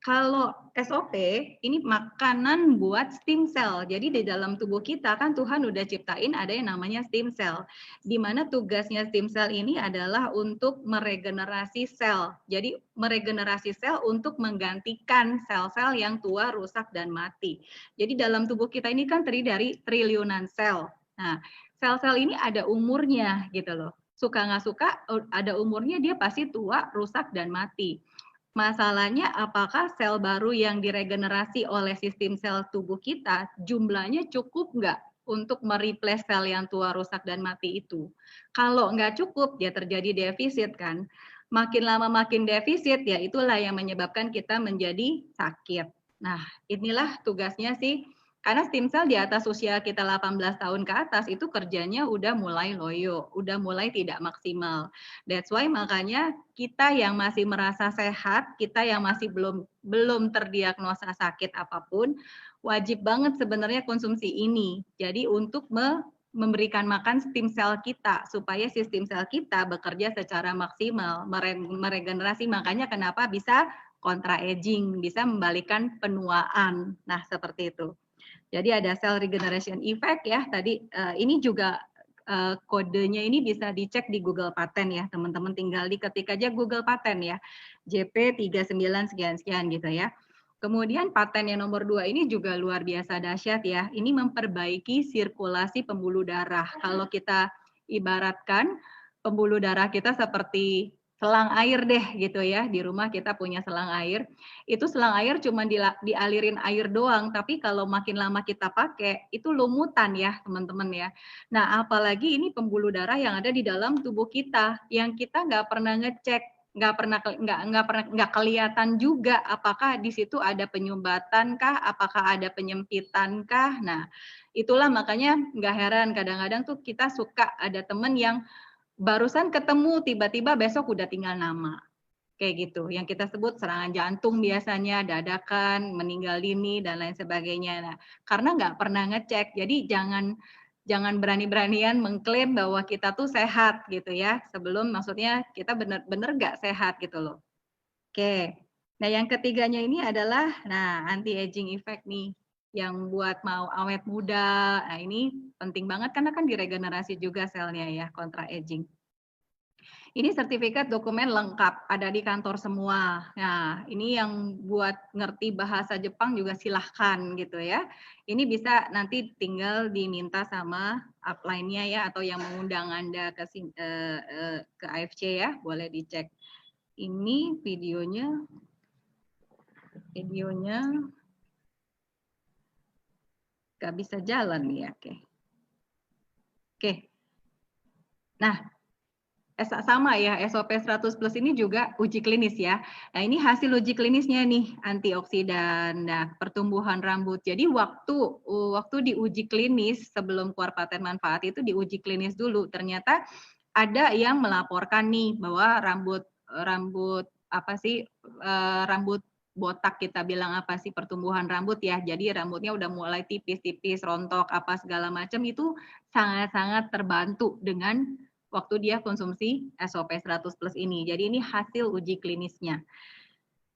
Kalau SOP ini makanan buat stem cell. Jadi di dalam tubuh kita kan Tuhan udah ciptain ada yang namanya stem cell. Di mana tugasnya stem cell ini adalah untuk meregenerasi sel. Jadi meregenerasi sel untuk menggantikan sel-sel yang tua, rusak dan mati. Jadi dalam tubuh kita ini kan terdiri dari triliunan sel. Nah, sel-sel ini ada umurnya gitu loh. Suka nggak suka, ada umurnya dia pasti tua, rusak, dan mati. Masalahnya apakah sel baru yang diregenerasi oleh sistem sel tubuh kita jumlahnya cukup nggak untuk mereplace sel yang tua, rusak, dan mati itu? Kalau nggak cukup, ya terjadi defisit kan. Makin lama makin defisit, ya itulah yang menyebabkan kita menjadi sakit. Nah, inilah tugasnya sih. Karena stem cell di atas usia kita 18 tahun ke atas itu kerjanya udah mulai loyo, udah mulai tidak maksimal. That's why makanya kita yang masih merasa sehat, kita yang masih belum terdiagnosa sakit apapun, wajib banget sebenarnya konsumsi ini. Jadi untuk memberikan makan stem cell kita supaya sistem sel kita bekerja secara maksimal, meregenerasi. Makanya kenapa bisa kontra aging, bisa membalikan penuaan. Nah, seperti itu. Jadi ada cell regeneration effect ya. Tadi ini juga kodenya ini bisa dicek di Google Patent ya, teman-teman tinggal diketik aja Google Patent ya. JP39 sekian-sekian gitu ya. Kemudian paten yang nomor 2 ini juga luar biasa dahsyat ya. Ini memperbaiki sirkulasi pembuluh darah. Kalau kita ibaratkan pembuluh darah kita seperti selang air deh gitu ya. Di rumah kita punya selang air. Itu selang air cuma dialirin air doang, tapi kalau makin lama kita pakai itu lumutan ya teman-teman ya. Nah, apalagi ini pembuluh darah yang ada di dalam tubuh kita yang kita nggak pernah ngecek, nggak kelihatan juga apakah di situ ada penyumbatan kah, apakah ada penyempitan kah. Nah, itulah makanya nggak heran kadang-kadang tuh kita suka ada temen yang barusan ketemu tiba-tiba besok udah tinggal nama. Kayak gitu, yang kita sebut serangan jantung biasanya, dadakan, meninggal dini, dan lain sebagainya. Nah, karena nggak pernah ngecek, jadi jangan berani-beranian mengklaim bahwa kita tuh sehat gitu ya, sebelum maksudnya kita benar-benar nggak sehat gitu loh. Oke, nah yang ketiganya ini adalah anti-aging effect nih, yang buat mau awet muda. Nah ini penting banget karena kan diregenerasi juga selnya ya, kontra aging. Ini sertifikat dokumen lengkap, ada di kantor semua. Nah, ini yang buat ngerti bahasa Jepang juga silahkan gitu ya. Ini bisa nanti tinggal diminta sama upline-nya ya, atau yang mengundang Anda ke AFC ya, boleh dicek. Ini videonya nggak bisa jalan nih ya, oke. Nah, sama ya, SOP 100 plus ini juga uji klinis ya. Nah, ini hasil uji klinisnya nih, antioksidan, nah pertumbuhan rambut. Jadi waktu diuji klinis sebelum keluar paten manfaat itu diuji klinis dulu. Ternyata ada yang melaporkan nih bahwa rambut apa sih rambut botak, kita bilang apa sih, pertumbuhan rambut ya. Jadi rambutnya udah mulai tipis-tipis, rontok, apa segala macam, itu sangat-sangat terbantu dengan waktu dia konsumsi SOP 100 plus ini. Jadi ini hasil uji klinisnya.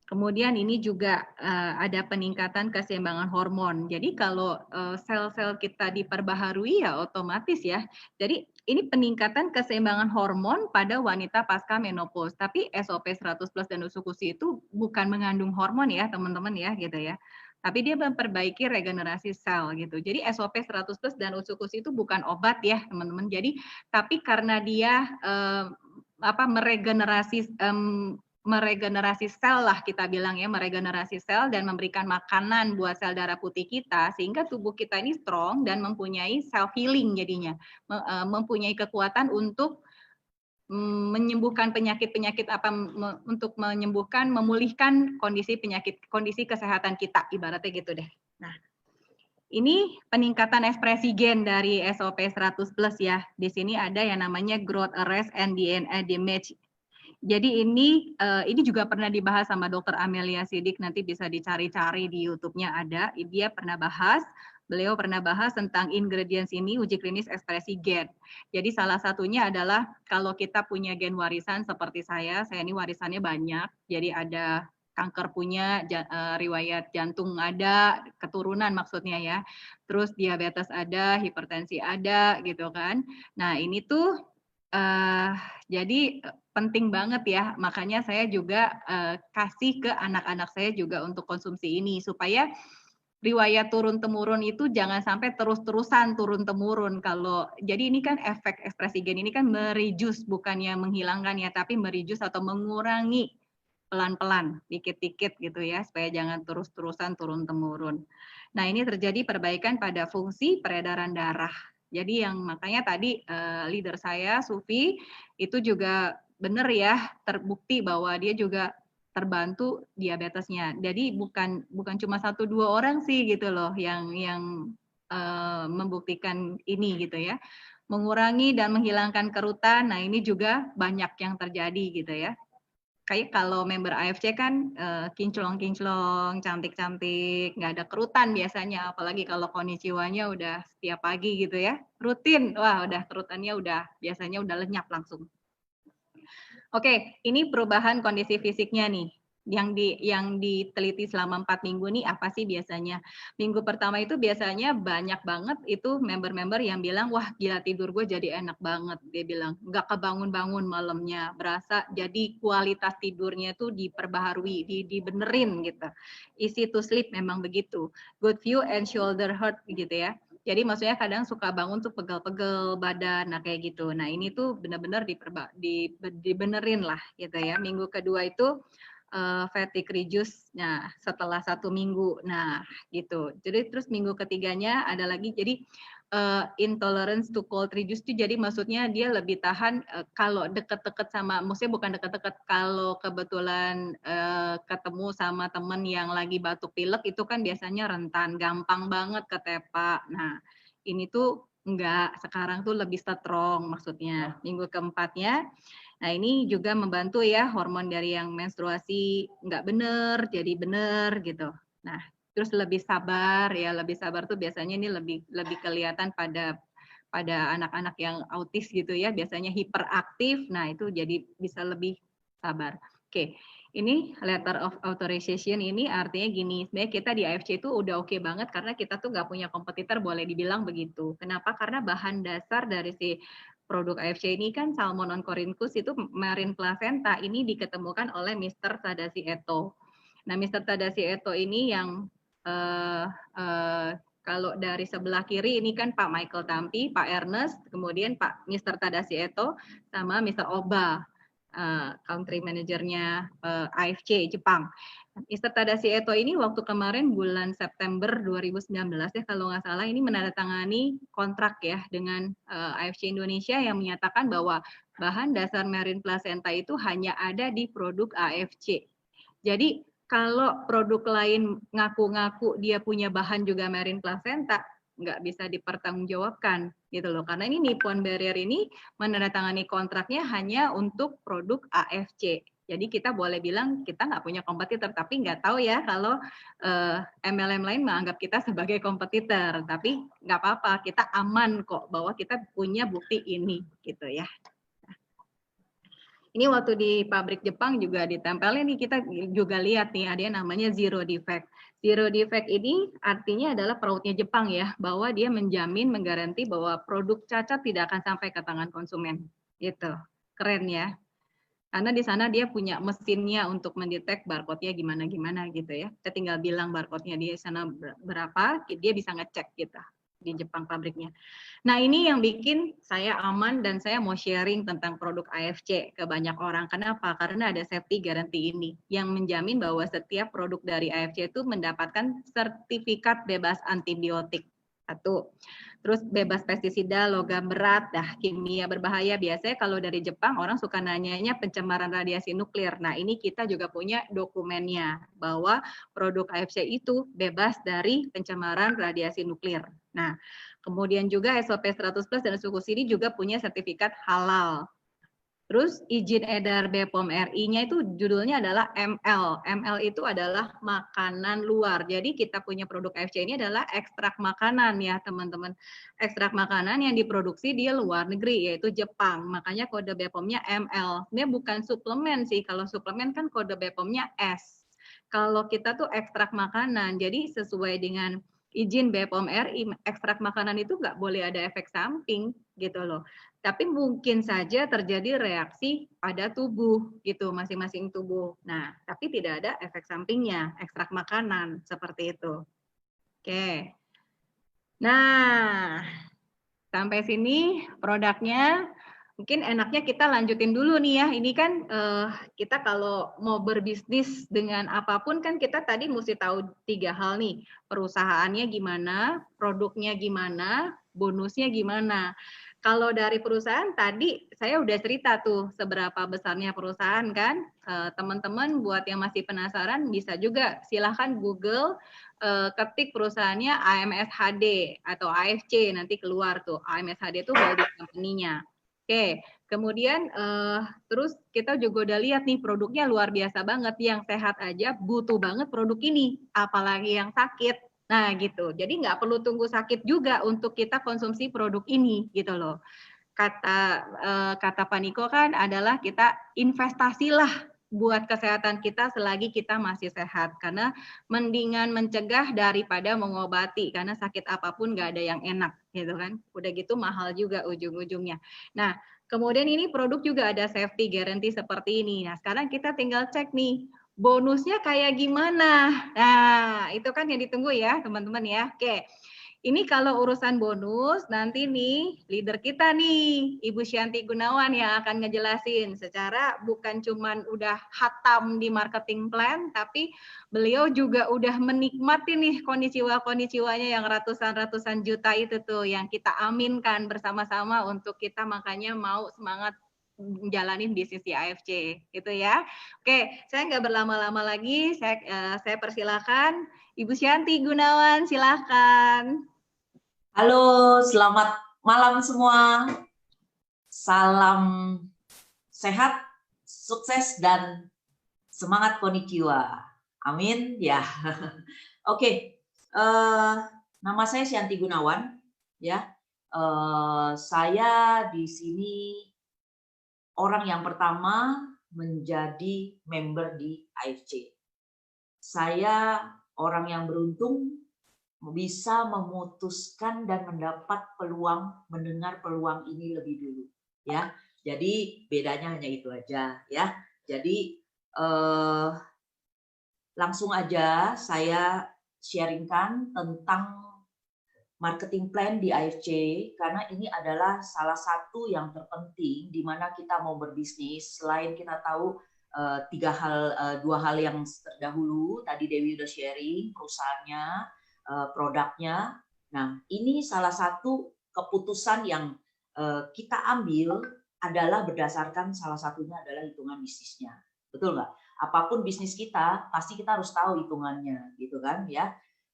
Kemudian ini juga ada peningkatan keseimbangan hormon. Jadi kalau sel-sel kita diperbaharui ya otomatis ya. Jadi ini peningkatan keseimbangan hormon pada wanita pasca menopause. Tapi SOP 100 plus dan usukusi itu bukan mengandung hormon ya teman-teman ya gitu ya. Tapi dia memperbaiki regenerasi sel gitu. Jadi SOP 100 plus dan usukusi itu bukan obat ya teman-teman. Jadi tapi karena dia meregenerasi sel lah kita bilang ya, meregenerasi sel dan memberikan makanan buat sel darah putih kita sehingga tubuh kita ini strong dan mempunyai self healing, jadinya mempunyai kekuatan untuk menyembuhkan penyakit-penyakit untuk menyembuhkan, memulihkan kondisi kesehatan kita, ibaratnya gitu deh. Nah, ini peningkatan ekspresi gen dari SOP 100 plus ya. Di sini ada yang namanya growth arrest and DNA damage. Jadi ini juga pernah dibahas sama Dr. Amelia Siddiq, nanti bisa dicari-cari di YouTube-nya ada. Dia pernah bahas, beliau pernah bahas tentang ingredients ini, uji klinis ekspresi gen. Jadi salah satunya adalah kalau kita punya gen warisan seperti saya ini warisannya banyak. Jadi ada kanker punya, riwayat jantung ada, keturunan maksudnya ya. Terus diabetes ada, hipertensi ada gitu kan. Nah ini tuh jadi penting banget ya, makanya saya juga kasih ke anak-anak saya juga untuk konsumsi ini supaya riwayat turun-temurun itu jangan sampai terus-terusan turun-temurun. Jadi ini kan efek ekspresi gen ini kan mereduce, bukannya menghilangkan ya, tapi mereduce atau mengurangi pelan-pelan, dikit-dikit gitu ya, supaya jangan terus-terusan turun-temurun. Nah ini terjadi perbaikan pada fungsi peredaran darah. Jadi yang makanya tadi leader saya, Sufi, itu juga benar ya, terbukti bahwa dia juga terbantu diabetesnya. Jadi bukan cuma 1-2 orang sih gitu loh yang membuktikan ini gitu ya. Mengurangi dan menghilangkan kerutan, nah ini juga banyak yang terjadi gitu ya. Kayak kalau member AFC kan kinclong-kinclong, cantik-cantik, nggak ada kerutan biasanya, apalagi kalau konnichiwa-nya udah setiap pagi gitu ya, rutin, wah udah kerutannya biasanya udah lenyap langsung. Oke, ini perubahan kondisi fisiknya nih. Yang diteliti selama 4 minggu nih apa sih biasanya? Minggu pertama itu biasanya banyak banget itu member-member yang bilang, wah gila tidur gue jadi enak banget. Dia bilang, nggak kebangun-bangun malamnya. Berasa jadi kualitas tidurnya tuh diperbaharui, dibenerin gitu. Easy to sleep memang begitu. Good view and shoulder hurt gitu ya. Jadi maksudnya kadang suka bangun tuh pegel-pegel badan, nah kayak gitu. Nah ini tuh benar-benar dibenerin lah gitu ya. Minggu kedua itu fatigue reduce, nah setelah 1 minggu, nah gitu. Jadi terus minggu ketiganya ada lagi, jadi intolerance to cold reduce itu jadi maksudnya dia lebih tahan kalau deket-deket sama, maksudnya bukan deket-deket, kalau kebetulan ketemu sama temen yang lagi batuk pilek itu kan biasanya rentan, gampang banget ketepak. Nah ini tuh enggak, sekarang tuh lebih strong maksudnya. Minggu keempatnya, nah ini juga membantu ya, hormon dari yang menstruasi nggak bener jadi bener gitu. Nah terus lebih sabar ya, lebih sabar tuh biasanya ini lebih kelihatan pada anak-anak yang autis gitu ya, biasanya hiperaktif. Nah itu jadi bisa lebih sabar. Oke, ini letter of authorization ini artinya gini, sebenarnya kita di AFC itu udah oke banget karena kita tuh nggak punya kompetitor, boleh dibilang begitu. Kenapa? Karena bahan dasar dari si produk AFC ini kan Salmon oncorhynchus itu marine placenta, ini diketemukan oleh Mr. Tadashi Eto. Nah Mr. Tadashi Eto ini yang kalau dari sebelah kiri ini kan Pak Michael Tampi, Pak Ernest, kemudian Pak Mr. Tadashi Eto, sama Mr. Oba, country manajernya AFC Jepang. Mr. Tadashi Eto ini waktu kemarin bulan September 2019 ya kalau nggak salah, ini menandatangani kontrak ya dengan AFC Indonesia yang menyatakan bahwa bahan dasar marine placenta itu hanya ada di produk AFC. Jadi kalau produk lain ngaku-ngaku dia punya bahan juga marine placenta, nggak bisa dipertanggungjawabkan gitu loh. Karena ini Nippon Barrier ini menandatangani kontraknya hanya untuk produk AFC. Jadi kita boleh bilang kita nggak punya kompetitor, tapi nggak tahu ya kalau MLM lain menganggap kita sebagai kompetitor. Tapi nggak apa-apa, kita aman kok bahwa kita punya bukti ini gitu ya. Ini waktu di pabrik Jepang juga ditempelin nih, kita juga lihat nih ada yang namanya zero defect. Zero defect ini artinya adalah perautnya Jepang ya, bahwa dia menjamin, menggaranti bahwa produk cacat tidak akan sampai ke tangan konsumen. Gitu. Keren ya. Karena di sana dia punya mesinnya untuk mendetek barcode-nya gimana-gimana gitu ya. Kita tinggal bilang barcode-nya di sana berapa, dia bisa ngecek gitu di Jepang pabriknya. Nah, ini yang bikin saya aman dan saya mau sharing tentang produk AFC ke banyak orang. Kenapa? Karena ada safety guarantee ini yang menjamin bahwa setiap produk dari AFC itu mendapatkan sertifikat bebas antibiotik. Satu. Terus bebas pestisida, logam berat, kimia berbahaya. Biasanya kalau dari Jepang orang suka nanyanya pencemaran radiasi nuklir. Nah, ini kita juga punya dokumennya bahwa produk AFC itu bebas dari pencemaran radiasi nuklir. Nah, kemudian juga SOP 100 plus dan suku sini juga punya sertifikat halal. Terus izin edar BPOM RI-nya itu judulnya adalah ML. ML itu adalah makanan luar. Jadi kita punya produk AFC ini adalah ekstrak makanan ya teman-teman. Ekstrak makanan yang diproduksi di luar negeri yaitu Jepang. Makanya kode BPOM-nya ML. Ini bukan suplemen sih. Kalau suplemen kan kode BPOM-nya S. Kalau kita tuh ekstrak makanan. Jadi sesuai dengan izin BPOM RI, ekstrak makanan itu nggak boleh ada efek samping gitu loh. Tapi mungkin saja terjadi reaksi pada tubuh gitu, masing-masing tubuh. Nah, tapi tidak ada efek sampingnya, ekstrak makanan seperti itu. Oke. Nah, sampai sini produknya. Mungkin enaknya kita lanjutin dulu nih ya. Ini kan kita kalau mau berbisnis dengan apapun kan kita tadi mesti tahu 3 hal nih. Perusahaannya gimana, produknya gimana, bonusnya gimana. Kalau dari perusahaan tadi saya udah cerita tuh seberapa besarnya perusahaan kan. Teman-teman buat yang masih penasaran bisa juga silahkan Google ketik perusahaannya AMSHD atau AFC nanti keluar tuh. AMSHD itu holding company-nya. Oke, kemudian terus kita juga udah lihat nih produknya luar biasa banget. Yang sehat aja butuh banget produk ini, apalagi yang sakit. Nah gitu, jadi nggak perlu tunggu sakit juga untuk kita konsumsi produk ini gitu loh. Kata Pak Niko kan adalah kita investasilah buat kesehatan kita selagi kita masih sehat. Karena mendingan mencegah daripada mengobati, karena sakit apapun nggak ada yang enak gitu kan. Udah gitu mahal juga ujung-ujungnya. Nah, kemudian ini produk juga ada safety guarantee seperti ini. Nah, sekarang kita tinggal cek nih, bonusnya kayak gimana. Nah, itu kan yang ditunggu ya, teman-teman ya. Oke. Ini kalau urusan bonus, nanti nih leader kita nih, Ibu Syanti Gunawan yang akan ngejelasin secara bukan cuman udah hatam di marketing plan, tapi beliau juga udah menikmati nih kondisi-kondisinya yang ratusan-ratusan juta itu tuh, yang kita aminkan bersama-sama untuk kita makanya mau semangat menjalani bisnis di AFC gitu ya. Oke, saya nggak berlama-lama lagi, saya persilakan Ibu Syanti Gunawan, silakan. Halo, selamat malam semua. Salam sehat, sukses, dan semangat konnichiwa. Amin ya. Oke, nama saya Syanti Gunawan. Ya, saya di sini orang yang pertama menjadi member di AFC. Saya orang yang beruntung bisa memutuskan dan mendapat peluang, mendengar peluang ini lebih dulu ya. Jadi bedanya hanya itu aja ya. Jadi langsung aja saya sharingkan tentang marketing plan di AFC karena ini adalah salah satu yang terpenting di mana kita mau berbisnis. Selain kita tahu dua hal yang terdahulu tadi Dewi udah sharing perusahaannya, produknya. Nah, ini salah satu keputusan yang kita ambil adalah berdasarkan salah satunya adalah hitungan bisnisnya. Betul nggak? Apapun bisnis kita, pasti kita harus tahu hitungannya, gitu kan ya.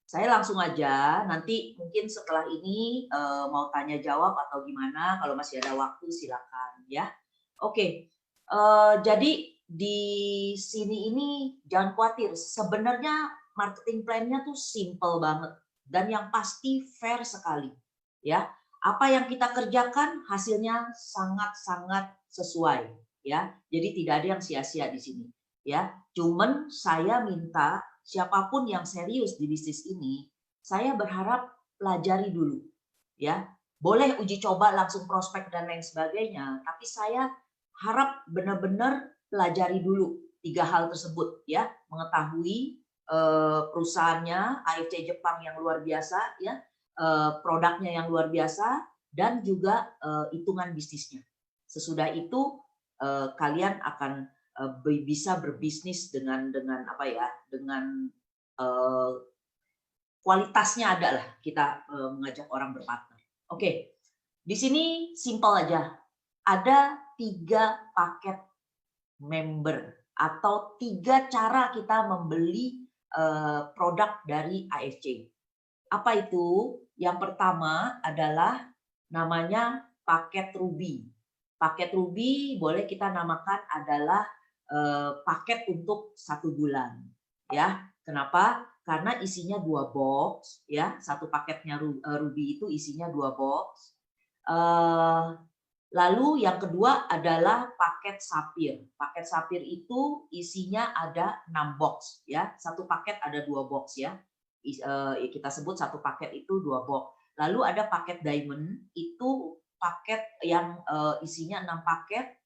Saya langsung aja, nanti mungkin setelah ini mau tanya jawab atau gimana, kalau masih ada waktu silakan ya. Oke, jadi di sini ini jangan khawatir, sebenarnya marketing plan-nya tuh simple banget dan yang pasti fair sekali ya. Apa yang kita kerjakan hasilnya sangat-sangat sesuai ya. Jadi tidak ada yang sia-sia di sini ya. Cuman saya minta siapapun yang serius di bisnis ini, saya berharap pelajari dulu ya. Boleh uji coba langsung prospek dan lain sebagainya, tapi saya harap benar-benar pelajari dulu 3 hal tersebut ya, mengetahui perusahaannya AFC Jepang yang luar biasa ya, produknya yang luar biasa dan juga hitungan bisnisnya. Sesudah itu kalian akan bisa berbisnis dengan apa ya, dengan kualitasnya ada lah kita mengajak orang berpartner. Oke, di sini simple aja. Ada 3 paket member atau 3 cara kita membeli produk dari AFC. Apa itu? Yang pertama adalah namanya paket Ruby. Paket Ruby boleh kita namakan adalah paket untuk 1 bulan. Ya, kenapa? Karena isinya 2 box. Ya, satu paketnya Ruby itu isinya 2 box. Lalu yang kedua adalah paket Sapphire. Paket Sapphire itu isinya ada 6 box ya. Satu paket ada 2 box ya. Kita sebut satu paket itu 2 box. Lalu ada paket Diamond, itu paket yang isinya 6 paket.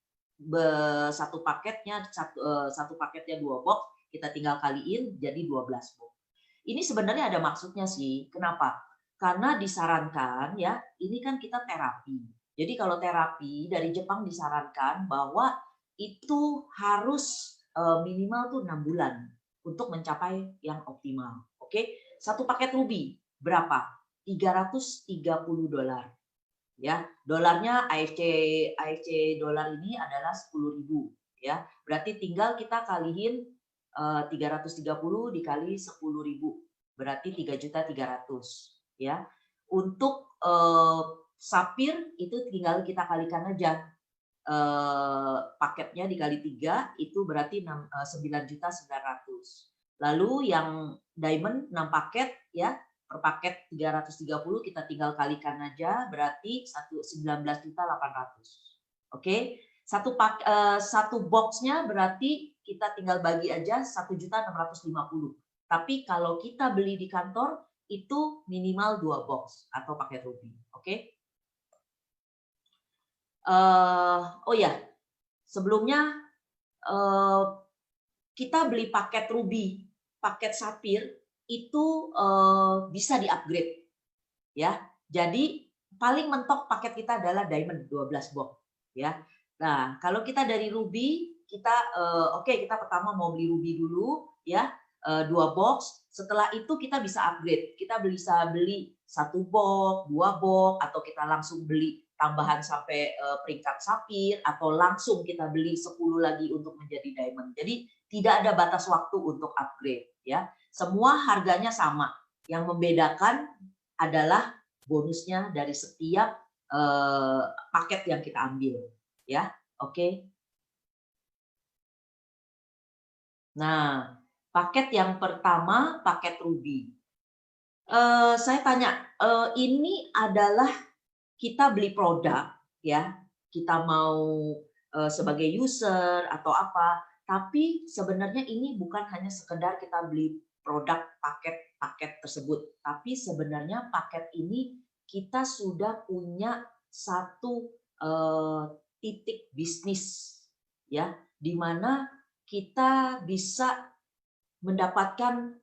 Satu paketnya 2 box, kita tinggal kaliin jadi 12 box. Ini sebenarnya ada maksudnya sih. Kenapa? Karena disarankan ya, ini kan kita terapi. Jadi kalau terapi dari Jepang disarankan bahwa itu harus minimal tuh 6 bulan untuk mencapai yang optimal. Oke, satu paket Ruby berapa? $330. Ya, dolarnya AFC dolar ini adalah 10.000 ya. Berarti tinggal kita kaliin 330 dikali 10.000 berarti 3.300.000 ya. Untuk Sapphire itu tinggal kita kalikan aja paketnya dikali 3 itu berarti 9.900.000. Lalu yang Diamond 6 paket ya, per paket 330 kita tinggal kalikan aja berarti 19.800.000. Oke. Satu boxnya berarti kita tinggal bagi aja 1.650.000. Tapi kalau kita beli di kantor itu minimal 2 box atau paket Ruby. Oke. Oh ya, sebelumnya kita beli paket Ruby, paket Sapphire itu bisa di-upgrade ya. Jadi paling mentok paket kita adalah Diamond 12 box ya. Nah, kalau kita dari Ruby kita kita pertama mau beli Ruby dulu ya, 2 box. Setelah itu kita bisa upgrade. Kita bisa beli 1 box, 2 box atau kita langsung beli tambahan sampai peringkat Sapphire atau langsung kita beli 10 lagi untuk menjadi Diamond. Jadi tidak ada batas waktu untuk upgrade ya. Semua harganya sama. Yang membedakan adalah bonusnya dari setiap paket yang kita ambil ya. Oke. Nah, paket yang pertama paket Ruby. Saya tanya, ini adalah kita beli produk ya, kita mau sebagai user atau apa, tapi sebenarnya ini bukan hanya sekedar kita beli produk paket tersebut, tapi sebenarnya paket ini kita sudah punya satu titik bisnis ya, di mana kita bisa mendapatkan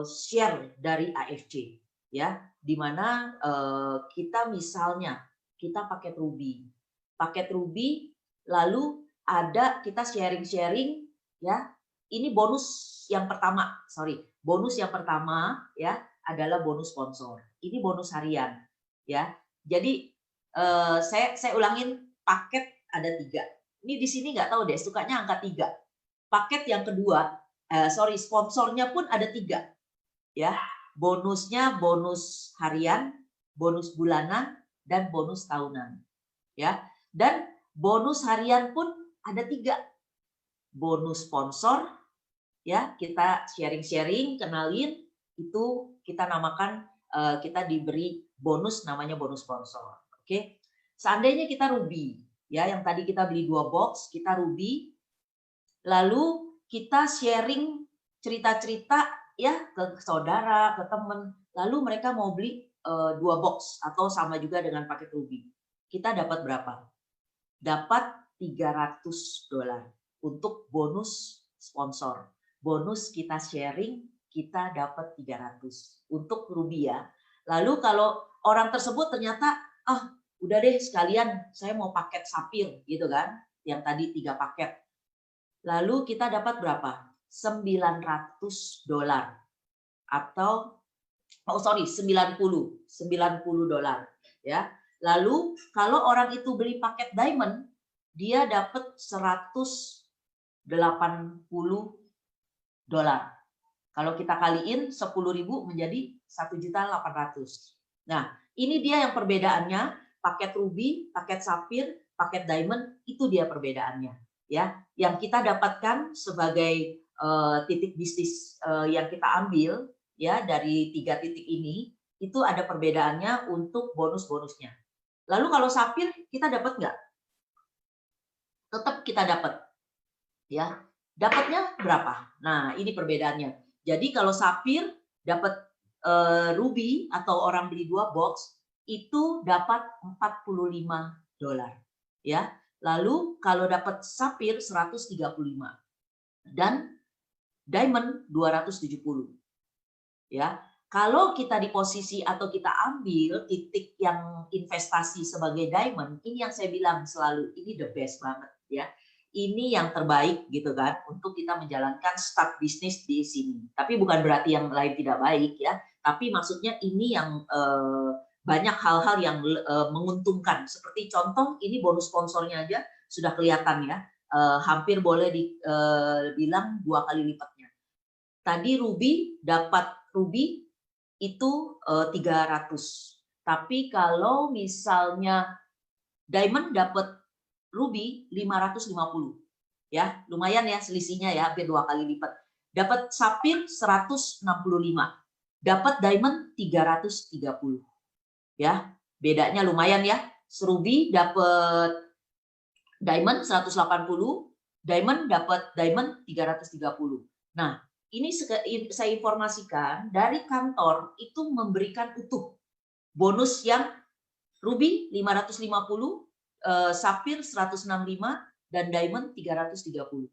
share dari AFC ya, di mana kita misalnya kita pakai Ruby, lalu ada kita sharing ya. Ini bonus yang pertama, bonus yang pertama ya adalah bonus sponsor. Ini bonus harian ya. Jadi saya ulangin, paket ada 3. Ini di sini nggak tahu deh, sukanya angka 3. Paket yang kedua, sponsornya pun ada 3. Ya, bonusnya bonus harian, bonus bulanan, dan bonus tahunan. Ya, dan bonus harian pun ada 3. Bonus sponsor, ya kita sharing-sharing, kenalin, itu kita namakan, kita diberi bonus namanya bonus sponsor. Oke, seandainya kita rugi, ya yang tadi kita beli 2 box, kita rugi, lalu kita sharing cerita-cerita ya ke saudara, ke teman, lalu mereka mau beli 2 box atau sama juga dengan paket rugi. Kita dapat berapa? Dapat $300 untuk bonus sponsor. Bonus kita sharing, kita dapat 300 untuk rugi ya. Lalu kalau orang tersebut ternyata, udah deh sekalian saya mau paket sapir gitu kan, yang tadi 3 paket. Lalu kita dapat berapa? $900 atau $90 ya. Lalu kalau orang itu beli paket diamond, dia dapat $180. Kalau kita kaliin 10.000 menjadi 1.800.000. Nah, ini dia yang perbedaannya, paket ruby, paket sapir, paket diamond, itu dia perbedaannya ya. Yang kita dapatkan sebagai titik bisnis yang kita ambil ya dari 3 titik ini, itu ada perbedaannya untuk bonus-bonusnya. Lalu kalau sapir kita dapat nggak? Tetap kita dapat ya. Dapatnya berapa? Nah, ini perbedaannya. Jadi kalau sapir dapat ruby atau orang beli 2 box itu dapat $45 ya. Lalu kalau dapat sapir 135 dan diamond 270 ya. Kalau kita di posisi atau kita ambil titik yang investasi sebagai diamond, ini yang saya bilang selalu, ini the best banget ya. Ini yang terbaik gitu kan untuk kita menjalankan start bisnis di sini. Tapi bukan berarti yang lain tidak baik ya. Tapi maksudnya ini yang banyak hal-hal yang menguntungkan. Seperti contoh ini bonus sponsornya aja sudah kelihatan ya. Hampir boleh dibilang 2 kali lipatnya. Tadi ruby dapat ruby itu 300. Tapi kalau misalnya diamond dapat ruby 550. Ya, lumayan ya selisihnya ya, hampir 2 kali lipat. Dapat sapir 165. Dapat diamond 330. Ya, bedanya lumayan ya. Ruby dapat diamond 180, diamond dapat diamond 330. Nah, ini saya informasikan dari kantor itu memberikan utuh bonus yang ruby 550, sapir 165 dan diamond 330.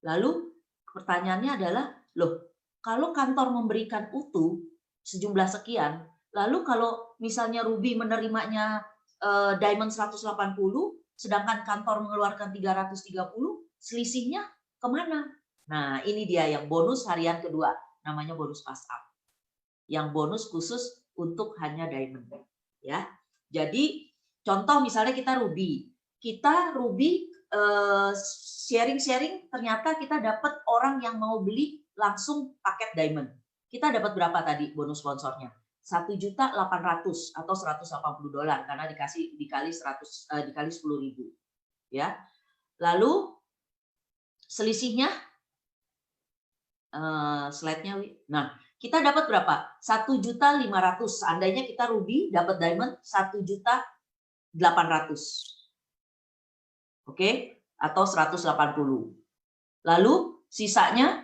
Lalu pertanyaannya adalah, loh, kalau kantor memberikan utuh sejumlah sekian, lalu kalau misalnya ruby menerimanya diamond 180, sedangkan kantor mengeluarkan 330, selisihnya kemana? Nah, ini dia yang bonus harian kedua, namanya bonus pass up. Yang bonus khusus untuk hanya diamond. Ya, jadi contoh misalnya kita ruby sharing-sharing, ternyata kita dapat orang yang mau beli langsung paket diamond. Kita dapat berapa tadi bonus sponsornya? 1.800.000 atau $180 karena dikali 10.000 ya. Lalu selisihnya slide-nya, nah kita dapat berapa? 1.500.000. Seandainya kita ruby dapat diamond 1.800.000. Oke, atau 180. Lalu sisanya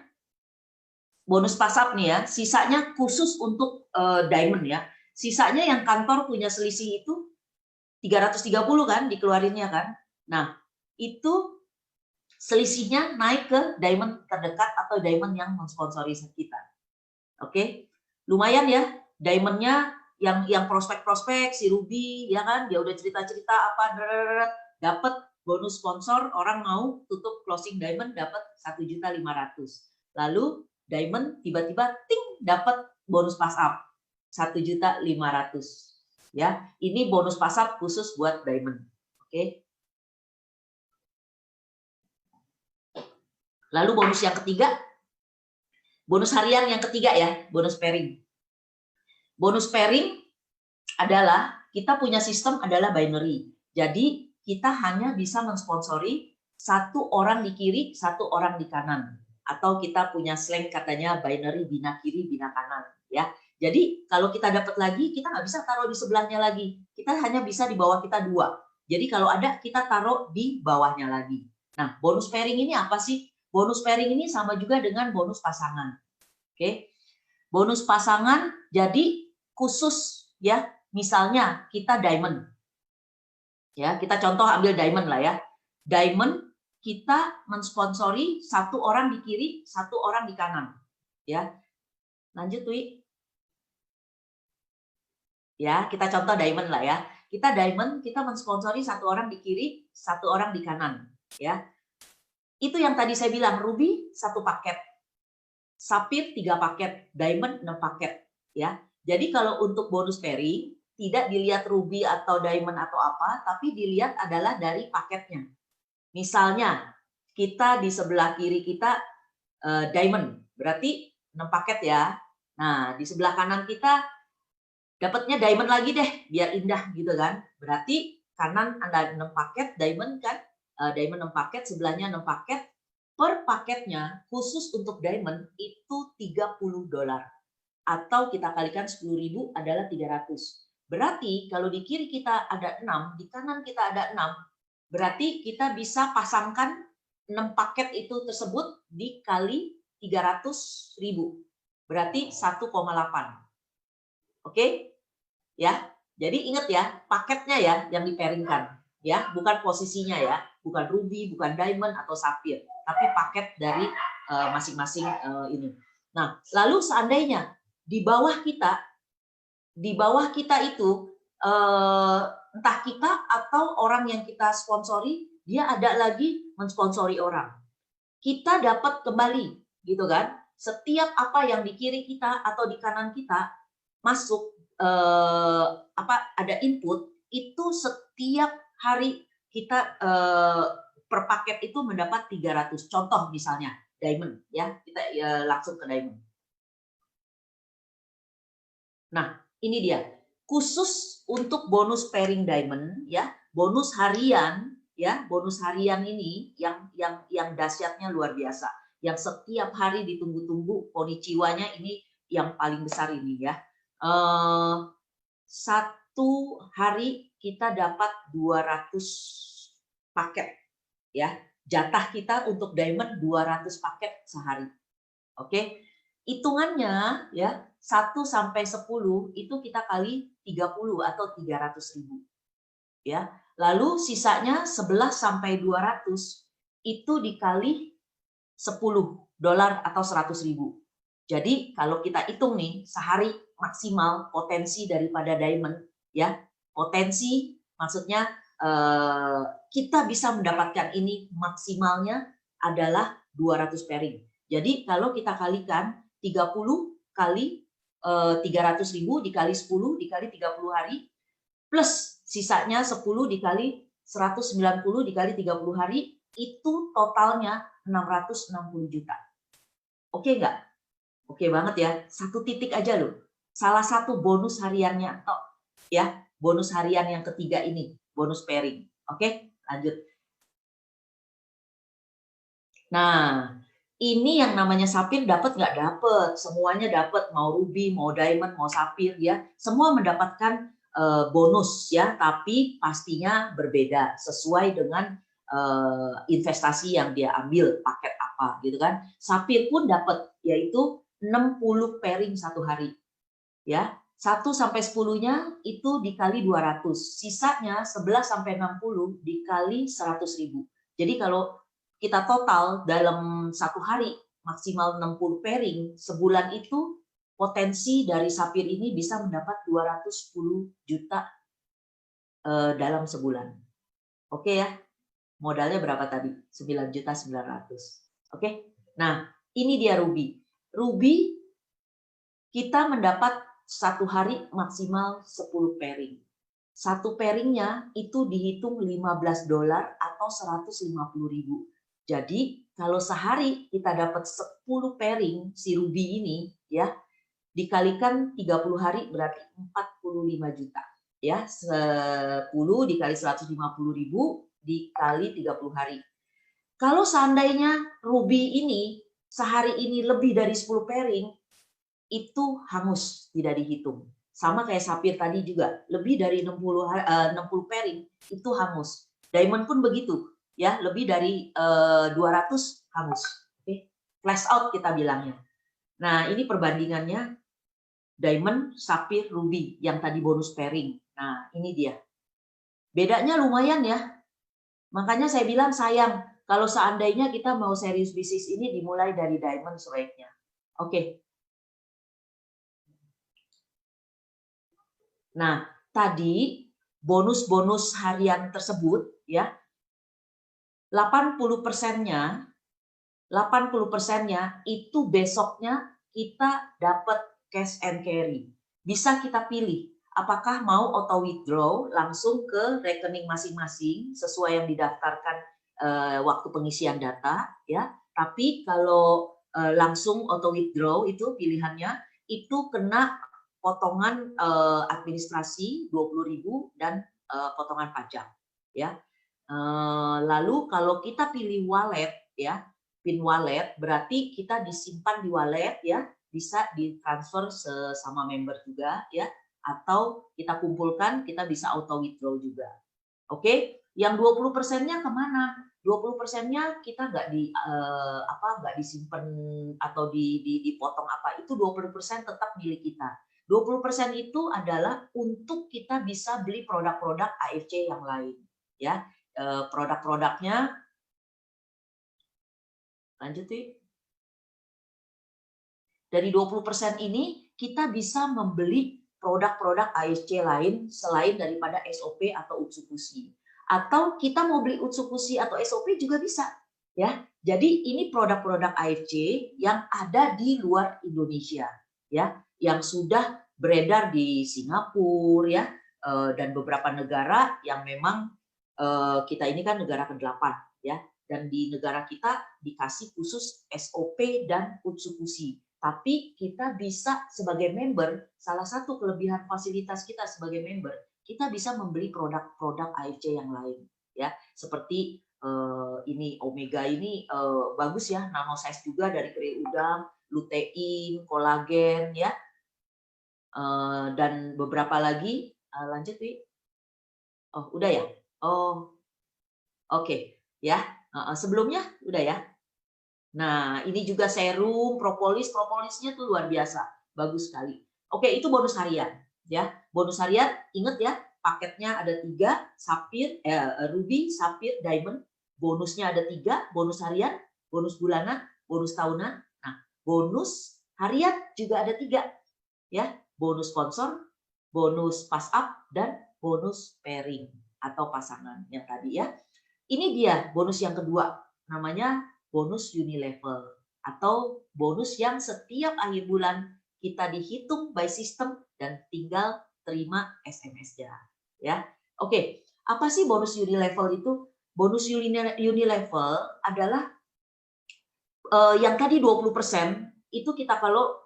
bonus pass up nih ya, sisanya khusus untuk diamond ya. Sisanya yang kantor punya selisih itu 330 kan dikeluarinnya kan. Nah, itu selisihnya naik ke diamond terdekat atau diamond yang mensponsori kita. Oke, lumayan ya diamondnya yang prospek-prospek si Ruby ya kan, dia udah cerita-cerita apa, dapat bonus sponsor, orang mau tutup closing diamond dapat 1.500.000. Lalu diamond tiba-tiba ting dapat bonus pass up 1.500.000 ya. Ini bonus pass up khusus buat diamond. Oke. Lalu bonus yang ketiga, bonus harian yang ketiga ya, bonus pairing. Bonus pairing adalah kita punya sistem adalah binary. Jadi kita hanya bisa mensponsori satu orang di kiri, satu orang di kanan. Atau kita punya slang katanya binary bina kiri, bina kanan. Ya. Jadi kalau kita dapat lagi, kita nggak bisa taruh di sebelahnya lagi. Kita hanya bisa di bawah kita 2. Jadi kalau ada, kita taruh di bawahnya lagi. Nah, bonus pairing ini apa sih? Bonus pairing ini sama juga dengan bonus pasangan. Oke. Bonus pasangan jadi khusus ya. Misalnya kita diamond. Ya, kita contoh ambil diamond lah ya. Diamond kita mensponsori satu orang di kiri, satu orang di kanan. Ya. Lanjut, Wi. Ya, kita contoh diamond lah ya. Kita diamond, kita mensponsori satu orang di kiri, satu orang di kanan. Ya. Itu yang tadi saya bilang, ruby 1 paket. Sapphire 3 paket, diamond 6 paket. Ya. Jadi kalau untuk bonus pairing, tidak dilihat ruby atau diamond atau apa, tapi dilihat adalah dari paketnya. Misalnya, kita di sebelah kiri kita diamond, berarti 6 paket ya. Nah, di sebelah kanan kita dapatnya diamond lagi deh, biar indah gitu kan. Berarti kanan ada 6 paket, diamond kan, diamond 6 paket, sebelahnya 6 paket. Per paketnya, khusus untuk diamond, itu $30. Atau kita kalikan 10.000 adalah 300. Berarti kalau di kiri kita ada 6, di kanan kita ada 6, berarti kita bisa pasangkan 6 paket itu tersebut dikali 300.000. Berarti 1,8. Oke? Ya. Jadi ingat ya, paketnya ya yang dipairingkan. Ya, bukan posisinya ya. Bukan ruby, bukan diamond atau sapphire, tapi paket dari masing-masing ini. Nah, lalu seandainya di bawah kita itu entah kita atau orang yang kita sponsori, dia ada lagi mensponsori orang. Kita dapat kembali, gitu kan? Setiap apa yang di kiri kita atau di kanan kita masuk ada input, itu setiap hari kita per paket itu mendapat 300. Contoh misalnya diamond ya, kita langsung ke diamond. Nah, ini dia. Khusus untuk bonus pairing diamond ya, bonus harian ya, bonus harian ini yang dahsyatnya luar biasa. Yang setiap hari ditunggu-tunggu, konnichiwa-nya ini yang paling besar ini ya. Satu hari kita dapat 200 paket ya. Jatah kita untuk diamond 200 paket sehari. Oke. Hitungannya ya, 1 sampai 10 itu kita kali 30 atau 300.000. Ya. Lalu sisanya 11 sampai 200 itu dikali $10 atau 100.000. Jadi kalau kita hitung nih sehari maksimal potensi daripada diamond ya, potensi maksudnya kita bisa mendapatkan ini maksimalnya adalah 200 pairing. Jadi kalau kita kalikan 30 kali 300.000 dikali 10 dikali 30 hari plus sisanya 10 dikali 190 dikali 30 hari, itu totalnya 660 juta. Oke nggak? Oke banget ya. Satu titik aja loh. Salah satu bonus hariannya ya, bonus harian yang ketiga ini, bonus pairing. Oke, lanjut. Nah, ini yang namanya sapphire dapat nggak dapat, semuanya dapat, mau ruby, mau diamond, mau sapphire ya, semua mendapatkan bonus ya, tapi pastinya berbeda sesuai dengan investasi yang dia ambil, paket apa gitu kan. Sapphire pun dapat, yaitu 60 pairing satu hari ya. 1 sampai 10-nya itu dikali 200, sisanya 11 sampai 60 dikali 100.000. Jadi kalau kita total dalam satu hari maksimal 60 pairing, sebulan itu potensi dari sapphire ini bisa mendapat 210 juta dalam sebulan. Oke ya, modalnya berapa tadi? 9.900.000. Oke, nah ini dia ruby. Ruby kita mendapat satu hari maksimal 10 pairing. Satu pairingnya itu dihitung $15 atau 150.000. Jadi kalau sehari kita dapat 10 pairing si Ruby ini ya, dikalikan 30 hari berarti 45 juta. Ya, 10 dikali 150.000 dikali 30 hari. Kalau seandainya Ruby ini sehari ini lebih dari 10 pairing, itu hangus, tidak dihitung. Sama kayak Sapphire tadi juga, lebih dari 60 pairing itu hangus. Diamond pun begitu, ya, lebih dari 200 hangus. Oke, flash out kita bilangnya. Nah, ini perbandingannya Diamond, Sapphire, Ruby yang tadi bonus pairing. Nah, ini dia. Bedanya lumayan ya. Makanya saya bilang sayang kalau seandainya kita mau serius bisnis ini dimulai dari Diamond sebaiknya. Oke. Nah, tadi bonus-bonus harian tersebut ya 80%-nya itu besoknya kita dapat cash and carry. Bisa kita pilih apakah mau auto withdraw langsung ke rekening masing-masing sesuai yang didaftarkan waktu pengisian data ya. Tapi kalau langsung auto withdraw itu pilihannya itu kena potongan administrasi 20.000 dan potongan pajak ya. Lalu kalau kita pilih wallet ya, pin wallet berarti kita disimpan di wallet ya, bisa ditransfer sesama member juga ya, atau kita kumpulkan kita bisa auto withdraw juga. Oke, yang 20%-nya kemana? 20%-nya kita nggak disimpan atau dipotong apa, itu 20% tetap milik kita. 20% itu adalah untuk kita bisa beli produk-produk AFC yang lain ya. Produk-produknya lanjut nih. Dari 20% ini kita bisa membeli produk-produk ASC lain selain daripada SOP atau Utsukushi. Atau kita mau beli Utsukushi atau SOP juga bisa ya. Jadi ini produk-produk AFC yang ada di luar Indonesia ya, yang sudah beredar di Singapura ya, dan beberapa negara yang memang kita ini kan negara ke-8 ya, dan di negara kita dikasih khusus SOP dan Utsukushi. Tapi kita bisa sebagai member, salah satu kelebihan fasilitas kita sebagai member, kita bisa membeli produk-produk AFC yang lain ya, seperti ini Omega ini bagus ya, nano size juga dari kere udang, lutein, kolagen ya, dan beberapa lagi. Lanjut Wi. Oh udah ya. Oh, oke ya. Sebelumnya udah ya. Nah, ini juga serum, propolisnya tuh luar biasa, bagus sekali. Oke, itu bonus harian ya. Bonus harian, ingat ya, paketnya ada 3, Sapphire, Ruby, Sapphire, Diamond. Bonusnya ada 3, bonus harian, bonus bulanan, bonus tahunan. Nah, bonus harian juga ada 3 ya. Bonus sponsor, bonus pass up, dan bonus pairing atau pasangan yang tadi ya. Ini dia bonus yang kedua, namanya bonus unilevel atau bonus yang setiap akhir bulan kita dihitung by system dan tinggal terima SMS-nya ya. Oke, apa sih bonus unilevel itu? Bonus unilevel adalah yang tadi 20% itu kita kalau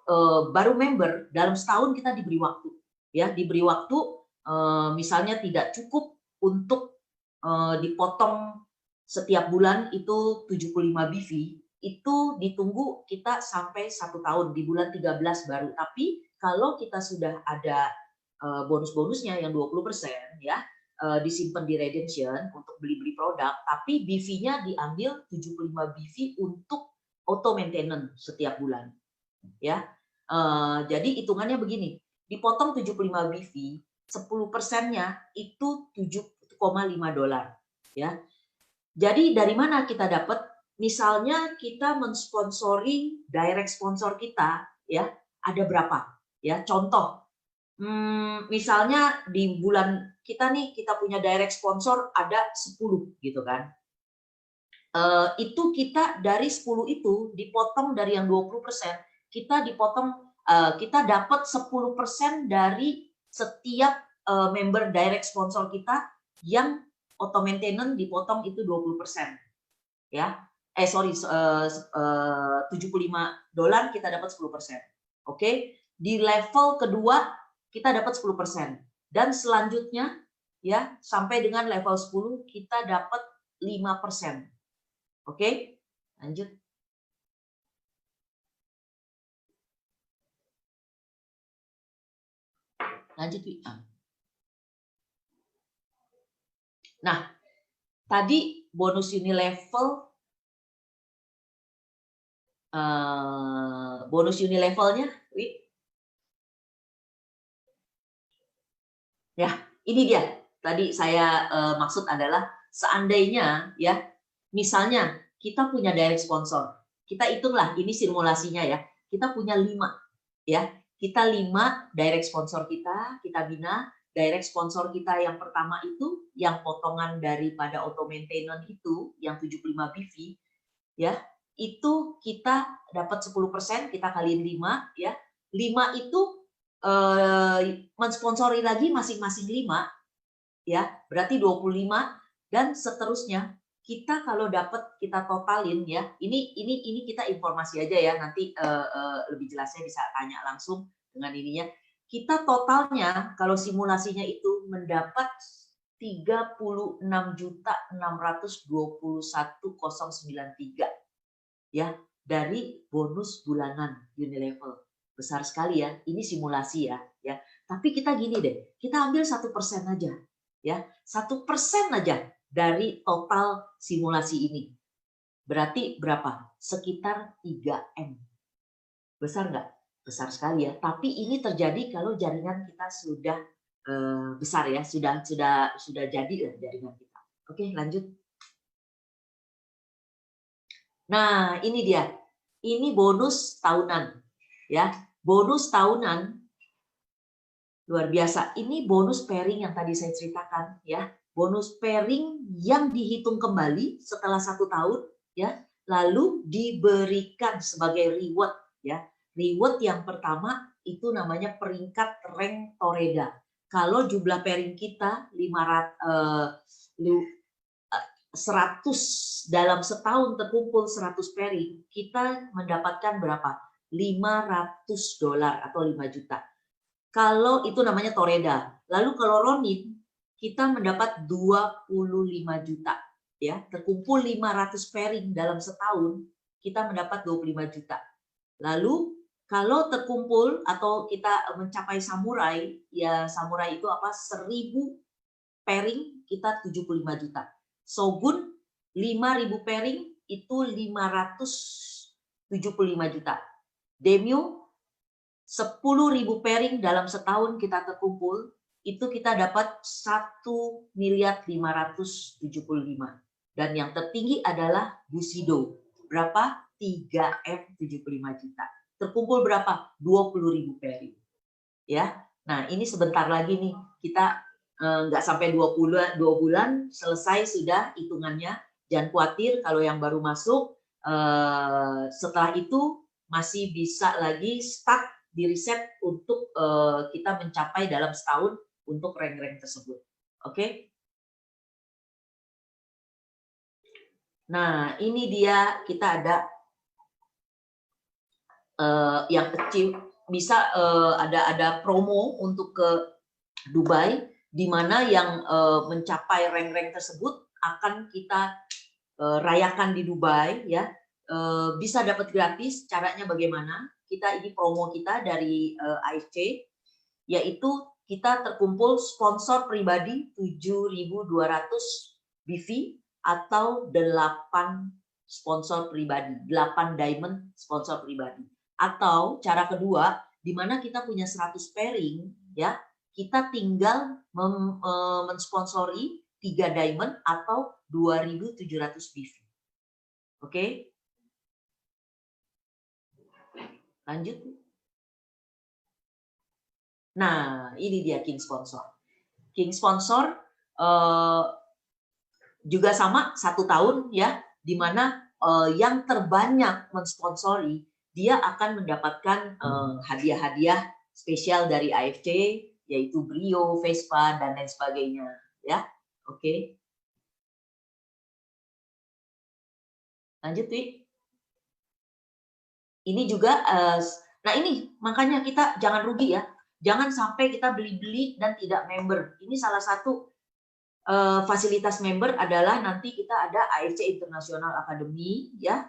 baru member dalam setahun kita diberi waktu ya, diberi waktu misalnya tidak cukup untuk dipotong setiap bulan itu 75 BV, itu ditunggu kita sampai 1 tahun di bulan 13 baru. Tapi kalau kita sudah ada bonus-bonusnya yang 20% ya, disimpan di redemption untuk beli-beli produk, tapi BV-nya diambil 75 BV untuk auto maintenance setiap bulan ya. Jadi hitungannya begini, dipotong 75 BV, 10%-nya itu $7,5 ya. Jadi dari mana kita dapat? Misalnya kita mensponsori direct sponsor kita ya, ada berapa ya? Contoh, misalnya di bulan kita nih kita punya direct sponsor ada 10 gitu kan. Itu kita dari 10 itu dipotong dari yang 20%, kita dipotong, kita dapat 10% dari setiap member direct sponsor kita yang auto maintenance dipotong itu 20% ya. $75 kita dapat 10%. Oke, di level kedua kita dapat 10%. Dan selanjutnya ya sampai dengan level 10 kita dapat 5%. Oke, lanjut. Lanjut, Wi. Nah, tadi bonus unilevelnya, Wi. Ya, ini dia. Tadi saya maksud adalah seandainya ya, misalnya kita punya direct sponsor. Kita hitunglah ini simulasinya ya. Kita punya 5 ya. Kita 5 direct sponsor kita bina. Direct sponsor kita yang pertama itu yang potongan daripada auto maintenance itu yang 75 BV ya. Itu kita dapat 10%, kita kaliin 5 ya. 5 itu mensponsori lagi masing-masing 5 ya, berarti 25 dan seterusnya. Kita kalau dapat kita totalin ya, ini kita informasi aja ya, nanti lebih jelasnya bisa tanya langsung dengan ininya. Kita totalnya kalau simulasinya itu mendapat 36.621.093 ya dari bonus bulanan Unilevel. Besar sekali ya, ini simulasi ya. Tapi kita gini deh, kita ambil 1% aja ya, 1% aja dari total simulasi ini. Berarti berapa? Sekitar 3M. Besar nggak? Besar sekali ya. Tapi ini terjadi kalau jaringan kita sudah besar ya, sudah jadi jaringan kita. Oke, lanjut. Nah, ini dia. Ini bonus tahunan ya. Bonus tahunan luar biasa. Ini bonus pairing yang tadi saya ceritakan ya. Bonus pairing yang dihitung kembali setelah 1 tahun ya, lalu diberikan sebagai reward ya. Reward yang pertama itu namanya peringkat rank Toreda. Kalau jumlah pairing kita 100 dalam setahun terkumpul 100 pairing, kita mendapatkan berapa? $500 atau 5 juta. Kalau itu namanya Toreda. Lalu kalau Ronin, kita mendapat 25 juta. Ya, terkumpul 500 pairing dalam setahun, kita mendapat 25 juta. Lalu kalau terkumpul atau kita mencapai samurai, ya samurai itu apa? 1000 pairing kita 75 juta. Shogun 5.000 pairing itu 575 juta. Demio 10.000 pairing dalam setahun kita terkumpul, itu kita dapat 1.575.000. Dan yang tertinggi adalah Bushido. Berapa? 3M 75 juta. Terkumpul berapa? 20.000 pairing. Ya. Nah, ini sebentar lagi nih kita nggak sampai 2 bulan selesai sudah hitungannya. Jangan khawatir kalau yang baru masuk, setelah itu masih bisa lagi start di riset untuk kita mencapai dalam setahun untuk rank-rank tersebut. Oke? Nah, ini dia kita ada yang kecil bisa ada promo untuk ke Dubai, di mana yang mencapai rank-rank tersebut akan kita rayakan di Dubai ya. Bisa dapat gratis. Caranya bagaimana? Ini promo kita dari AFC, yaitu kita terkumpul sponsor pribadi 7.200 BV atau 8 sponsor pribadi, 8 diamond sponsor pribadi. Atau cara kedua, di mana kita punya 100 pairing ya, kita tinggal mensponsori 3 diamond atau 2.700 BV. Oke? Lanjut. Nah, ini dia King Sponsor. King Sponsor juga sama 1 tahun ya, di mana yang terbanyak mensponsori dia akan mendapatkan hadiah-hadiah spesial dari AFC, yaitu Brio, Vespa dan lain sebagainya ya. Oke. Lanjut, Wi. Ini juga, nah ini makanya kita jangan rugi ya. Jangan sampai kita beli-beli dan tidak member. Ini salah satu fasilitas member adalah nanti kita ada AFC International Academy ya.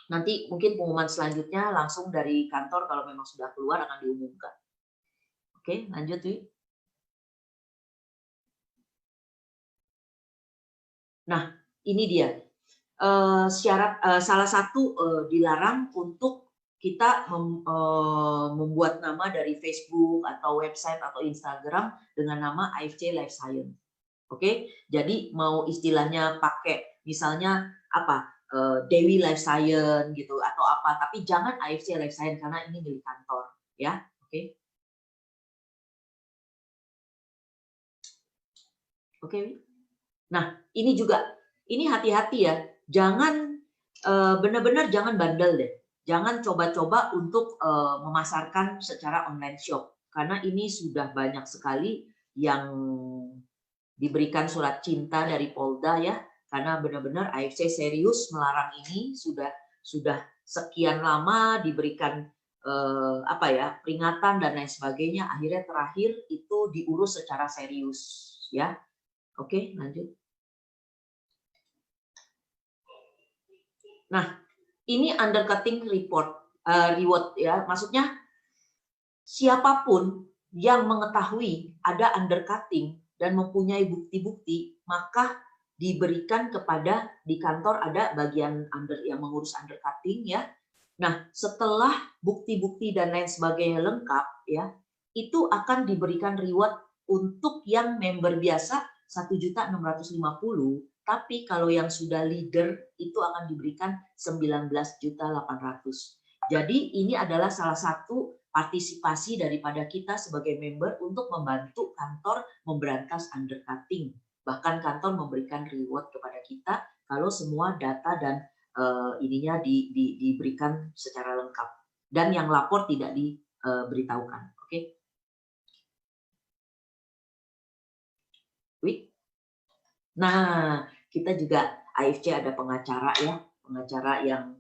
Nanti mungkin pengumuman selanjutnya langsung dari kantor kalau memang sudah keluar akan diumumkan. Oke, lanjut, Wi. Nah, ini dia. Syarat salah satu dilarang untuk kita membuat nama dari Facebook atau website atau Instagram dengan nama AFC Life Science. Oke, jadi mau istilahnya pakai misalnya apa Dewi Life Science gitu atau apa, tapi jangan AFC Life Science karena ini milik kantor, ya. Oke. Oke. Nah, ini juga, ini hati-hati ya, jangan benar-benar jangan bandel deh. Jangan coba-coba untuk memasarkan secara online shop karena ini sudah banyak sekali yang diberikan surat cinta dari Polda ya, karena benar-benar AFC serius melarang ini, sudah sekian lama diberikan apa ya, peringatan dan lain sebagainya, akhirnya terakhir itu diurus secara serius ya. Oke, lanjut. Nah, ini undercutting reward ya, maksudnya siapapun yang mengetahui ada undercutting dan mempunyai bukti-bukti, maka diberikan kepada di kantor ada bagian yang mengurus undercutting ya. Nah, setelah bukti-bukti dan lain sebagainya lengkap ya, itu akan diberikan reward untuk yang member biasa 1.650.000, tapi kalau yang sudah leader itu akan diberikan 19.800.000. Jadi ini adalah salah satu partisipasi daripada kita sebagai member untuk membantu kantor memberantas undercutting. Bahkan kantor memberikan reward kepada kita kalau semua data dan ininya diberikan secara lengkap dan yang lapor tidak diberitahukan. Oke. Nah, kita juga AFC ada pengacara ya, pengacara yang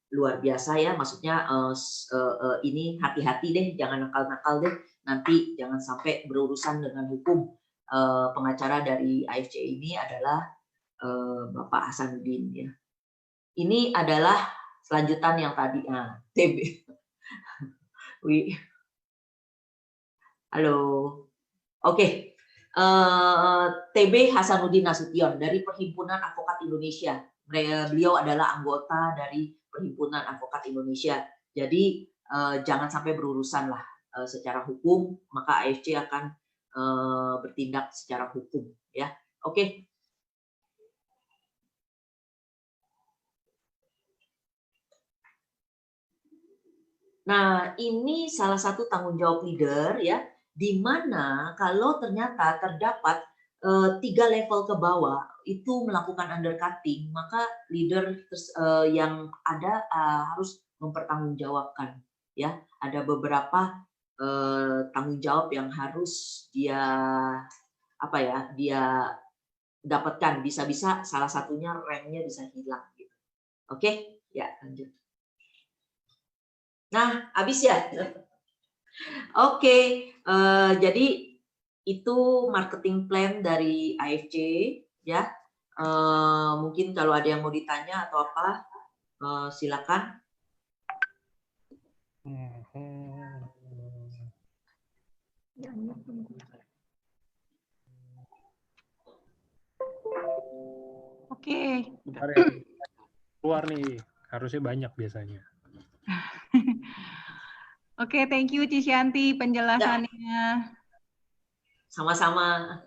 luar biasa ya, maksudnya ini hati-hati deh, jangan nakal-nakal deh, nanti jangan sampai berurusan dengan hukum. Pengacara dari AFC ini adalah Bapak Hasanuddin ya. Ini adalah selanjutan yang tadi, TB. Halo, oke. TB Hasanuddin Nasution dari Perhimpunan Advokat Indonesia. Beliau adalah anggota dari Perhimpunan Advokat Indonesia. Jadi jangan sampai berurusan lah secara hukum, maka AFC akan bertindak secara hukum ya. Oke. Nah, ini salah satu tanggung jawab leader ya, di mana kalau ternyata terdapat 3 level ke bawah itu melakukan undercutting, maka leader yang ada harus mempertanggungjawabkan ya. Ada beberapa tanggung jawab yang harus dia dapatkan. Bisa-bisa salah satunya remnya bisa hilang gitu. Oke, ya lanjut. Nah, habis ya. Oke, jadi itu marketing plan dari AFC ya. Mungkin kalau ada yang mau ditanya atau apa, silakan. Oke. Keluar nih, harusnya banyak biasanya. Oke, thank you Cisyanti penjelasannya. Sama-sama.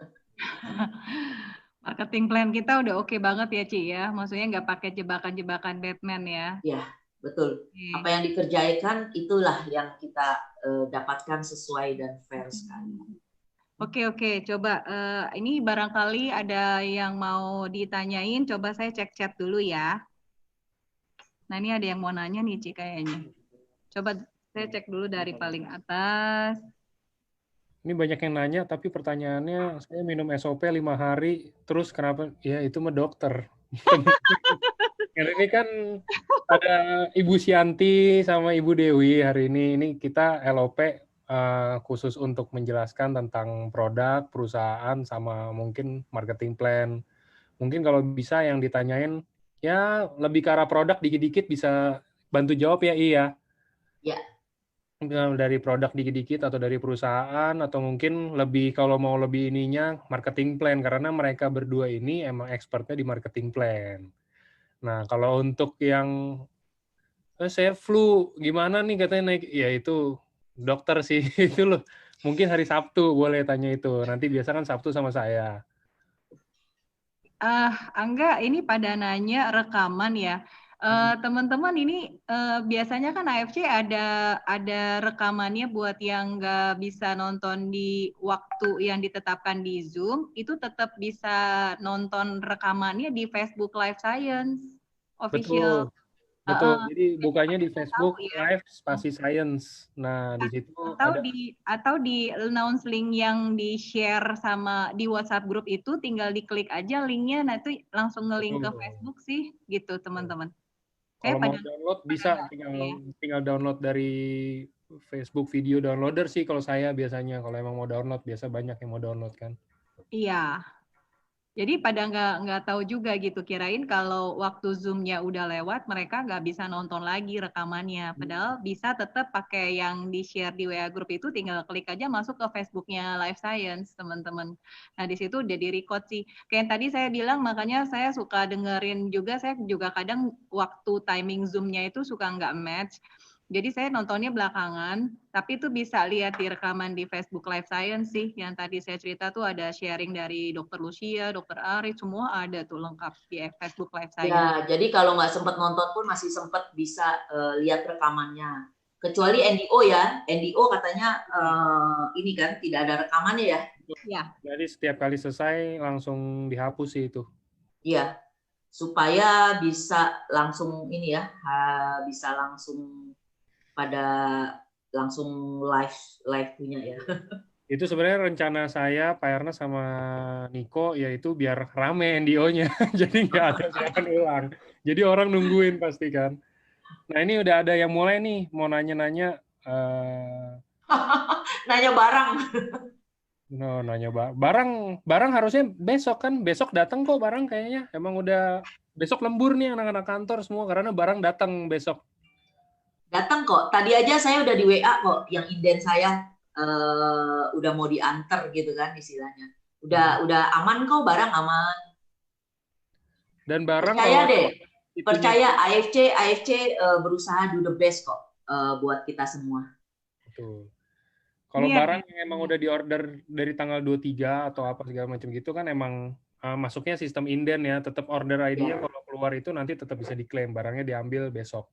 Marketing plan kita udah oke banget ya Ci ya, maksudnya nggak pakai jebakan-jebakan Batman ya. Ya, betul. Apa yang dikerjakan itulah yang kita dapatkan sesuai dan fair sekali. Oke, coba ini barangkali ada yang mau ditanyain, coba saya cek chat dulu ya. Nah ini ada yang mau nanya nih Ci kayaknya. Coba saya cek dulu dari paling atas. Ini banyak yang nanya, tapi pertanyaannya, saya minum SOP 5 hari, terus kenapa? Ya itu mah dokter. Hari ini kan ada Ibu Sianti sama Ibu Dewi hari ini. Ini kita LOP khusus untuk menjelaskan tentang produk, perusahaan, sama mungkin marketing plan. Mungkin kalau bisa yang ditanyain, ya lebih ke arah produk dikit-dikit bisa bantu jawab ya, Iya. Ya. Dari produk dikit-dikit atau dari perusahaan, atau mungkin lebih kalau mau lebih ininya marketing plan, karena mereka berdua ini emang expertnya di marketing plan. Nah, kalau untuk yang saya flu gimana nih katanya naik, ya itu dokter sih itu loh. Mungkin hari Sabtu boleh tanya itu. Nanti biasa kan Sabtu sama saya. Angga, ini pada nanya rekaman ya. Teman-teman ini biasanya kan AFC ada rekamannya buat yang nggak bisa nonton di waktu yang ditetapkan di Zoom, itu tetap bisa nonton rekamannya di Facebook Live Science official. Betul. Betul. Jadi Jadi bukanya di kita tahu Facebook ya. Live Spasi Science. Nah, di situ ada Atau di announce link yang di share sama di WhatsApp grup itu tinggal diklik aja linknya, nanti langsung ngelink ke betul. Facebook sih, gitu teman-teman. Kalau Saya mau pada download pada bisa nggak ini ya. tinggal download dari Facebook video downloader sih kalau saya biasanya. Kalau emang mau download biasa banyak yang mau download kan. Iya. Jadi pada nggak tahu juga gitu, kirain kalau waktu Zoom-nya udah lewat mereka nggak bisa nonton lagi rekamannya. Padahal bisa tetap pakai yang di-share di WA Group itu, tinggal klik aja masuk ke Facebook-nya Life Science, teman-teman. Nah, di situ udah di-record sih. Kayak yang tadi saya bilang, makanya saya suka dengerin juga, saya juga kadang waktu timing Zoom-nya itu suka nggak match. Jadi saya nontonnya belakangan, tapi itu bisa lihat di rekaman di Facebook Live Science sih. Yang tadi saya cerita tuh ada sharing dari Dr. Lucia, Dr. Arif, semua ada tuh lengkap di Facebook Live Science. Ya, jadi kalau nggak sempat nonton pun masih sempat bisa lihat rekamannya. Kecuali NDO ya, NDO katanya ini kan tidak ada rekamannya ya. Ya. Jadi setiap kali selesai langsung dihapus sih itu. Iya, supaya bisa langsung ini ya, bisa langsung pada langsung live punya ya. Itu sebenarnya rencana saya, Pak Ernest sama Niko, yaitu biar rame NDO-nya. Jadi nggak ada siaran ulang. Jadi orang nungguin pasti kan. Nah ini udah ada yang mulai nih, mau nanya-nanya. Nanya barang. Nanya barang harusnya besok kan. Besok datang kok barang kayaknya. Emang udah besok lembur nih anak-anak kantor semua, karena barang datang besok. Datang kok. Tadi aja saya udah di WA kok, yang inden saya udah mau diantar gitu kan istilahnya. Udah aman kok, barang aman. Dan barang Percaya kalau deh, itunya, percaya AFC berusaha do the best kok buat kita semua. betul. Kalau barang yang emang udah diorder dari tanggal 23 atau apa segala macam gitu kan emang masuknya sistem inden ya, tetap order ID-nya kalau keluar itu nanti tetap bisa diklaim, barangnya diambil besok.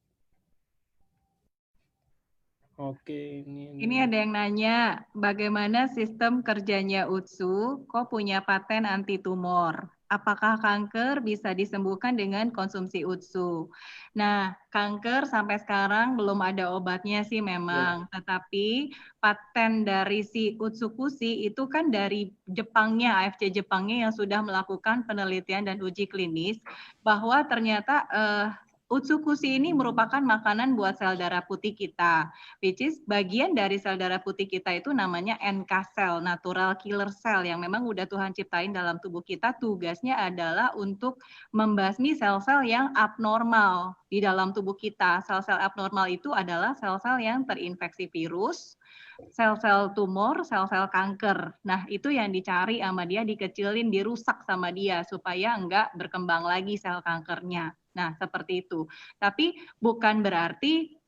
Oke, Ini ada yang nanya, bagaimana sistem kerjanya UTSU? Kok punya paten anti tumor? Apakah kanker bisa disembuhkan dengan konsumsi UTSU? Nah, kanker sampai sekarang belum ada obatnya sih memang, tetapi paten dari si Utsukushi itu kan dari Jepangnya, AFC Jepangnya yang sudah melakukan penelitian dan uji klinis bahwa ternyata Utsukushi ini merupakan makanan buat sel darah putih kita, which is bagian dari sel darah putih kita itu namanya NK cell, natural killer cell, yang memang udah Tuhan ciptain dalam tubuh kita. Tugasnya adalah untuk membasmi sel-sel yang abnormal di dalam tubuh kita. Sel-sel abnormal itu adalah sel-sel yang terinfeksi virus, sel-sel tumor, sel-sel kanker. Nah, itu yang dicari sama dia, dikecilin, dirusak sama dia supaya enggak berkembang lagi sel kankernya. Nah, seperti itu. Tapi bukan berarti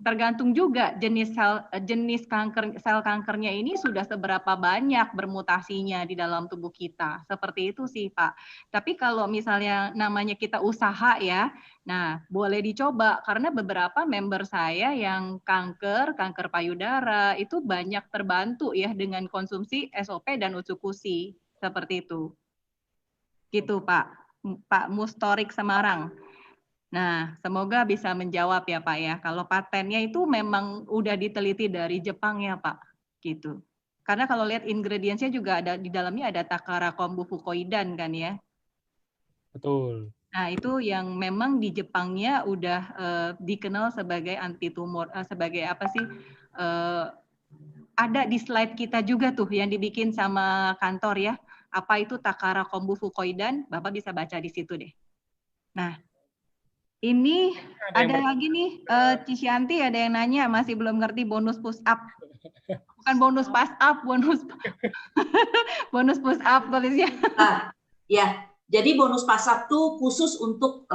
tergantung juga jenis sel kankernya ini sudah seberapa banyak bermutasinya di dalam tubuh kita. Seperti itu sih, Pak. Tapi kalau misalnya namanya kita usaha ya, nah boleh dicoba karena beberapa member saya yang kanker payudara itu banyak terbantu ya dengan konsumsi SOP dan Utsukushi. Seperti itu. Gitu, Pak. Pak Mustorik Semarang. Nah, semoga bisa menjawab ya Pak ya. Kalau patennya itu memang udah diteliti dari Jepang ya Pak, gitu. Karena kalau lihat ingredientsnya juga ada di dalamnya ada Takara kombu fukoidan kan ya. Betul. Nah, itu yang memang di Jepangnya udah dikenal sebagai anti tumor, sebagai apa sih? Ada di slide kita juga tuh yang dibikin sama kantor ya. Apa itu Takara Kombu Fukoidan? Bapak bisa baca di situ deh. Nah, ini ada lagi nih, Cisyanti ada yang nanya masih belum ngerti bonus push up. Bukan bonus pass up, bonus bonus push up tulisnya. Ya, jadi bonus pass up tuh khusus untuk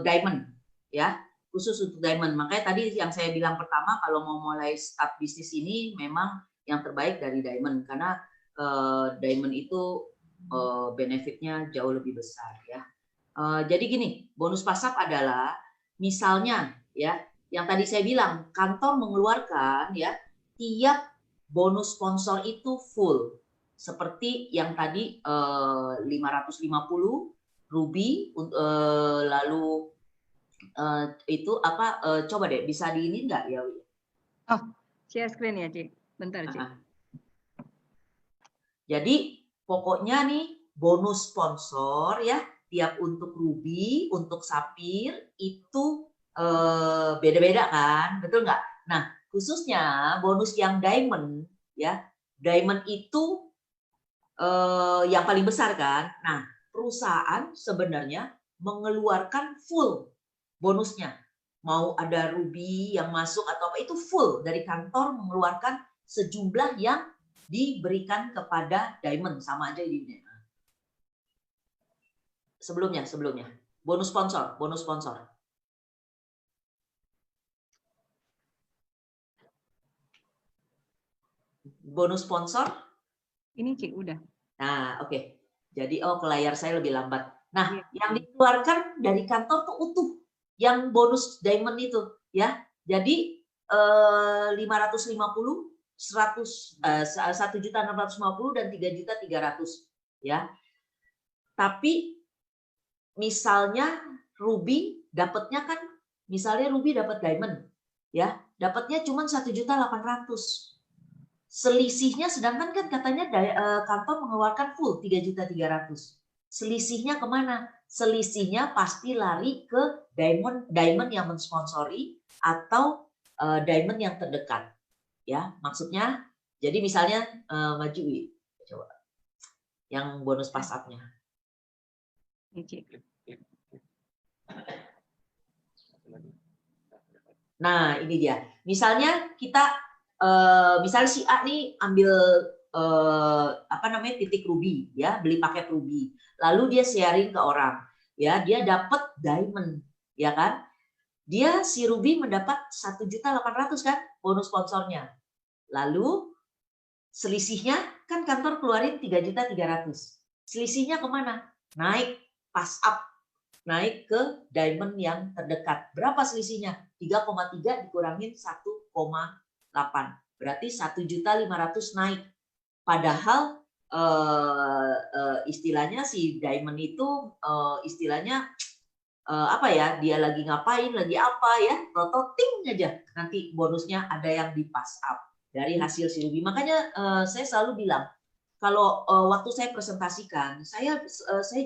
diamond, ya, khusus untuk diamond. Makanya tadi yang saya bilang pertama, kalau mau mulai start bisnis ini memang yang terbaik dari diamond, karena diamond itu benefitnya jauh lebih besar, ya. Jadi gini, bonus pass up adalah misalnya, ya, yang tadi saya bilang kantor mengeluarkan ya tiap bonus sponsor itu full. Seperti yang tadi 550 Ruby, lalu itu apa? Coba deh bisa diinin nggak ya? Oh, share screen ya, Cik. Bentar, Cik. Jadi pokoknya nih bonus sponsor ya, tiap untuk Ruby, untuk Sapphire itu beda-beda kan, betul nggak? Nah, khususnya bonus yang Diamond ya, Diamond itu yang paling besar kan. Nah, perusahaan sebenarnya mengeluarkan full bonusnya. Mau ada Ruby yang masuk atau apa itu full dari kantor mengeluarkan sejumlah yang diberikan kepada Diamond, sama aja ini. Sebelumnya bonus sponsor. Bonus sponsor. Ini Cik udah. Nah, oke. Jadi ke layar saya lebih lambat. Nah, yang dikeluarkan dari kantor tuh utuh, yang bonus diamond itu, ya. Jadi 550, 100, 1.650 dan 3.300, ya. Tapi misalnya Ruby dapatnya kan, misalnya Ruby dapat diamond, ya, dapatnya cuma 1.800.000. Selisihnya sedangkan kan katanya kantor mengeluarkan full 3.300.000. Selisihnya kemana? Selisihnya pasti lari ke diamond yang mensponsori atau diamond yang terdekat. Ya, maksudnya jadi misalnya maju coba yang bonus pass up-nya. Nah, ini dia. Misalnya kita misalnya si A nih ambil titik Ruby, ya, beli paket Ruby, lalu dia sharing ke orang, ya, dia dapat diamond, ya kan, dia si Ruby mendapat 1.800.000 kan bonus sponsornya, lalu selisihnya kan kantor keluarin 3.300.000, selisihnya kemana? Naik pass up, naik ke diamond yang terdekat. Berapa selisihnya? 3,3 dikurangin 1,8. Berarti 1.500.000 naik. Padahal istilahnya si diamond itu istilahnya apa ya? Dia lagi ngapain, lagi apa ya? Toto-ting aja. Nanti bonusnya ada yang di pass up dari hasil si Ruby. Makanya saya selalu bilang, kalau waktu saya presentasikan, saya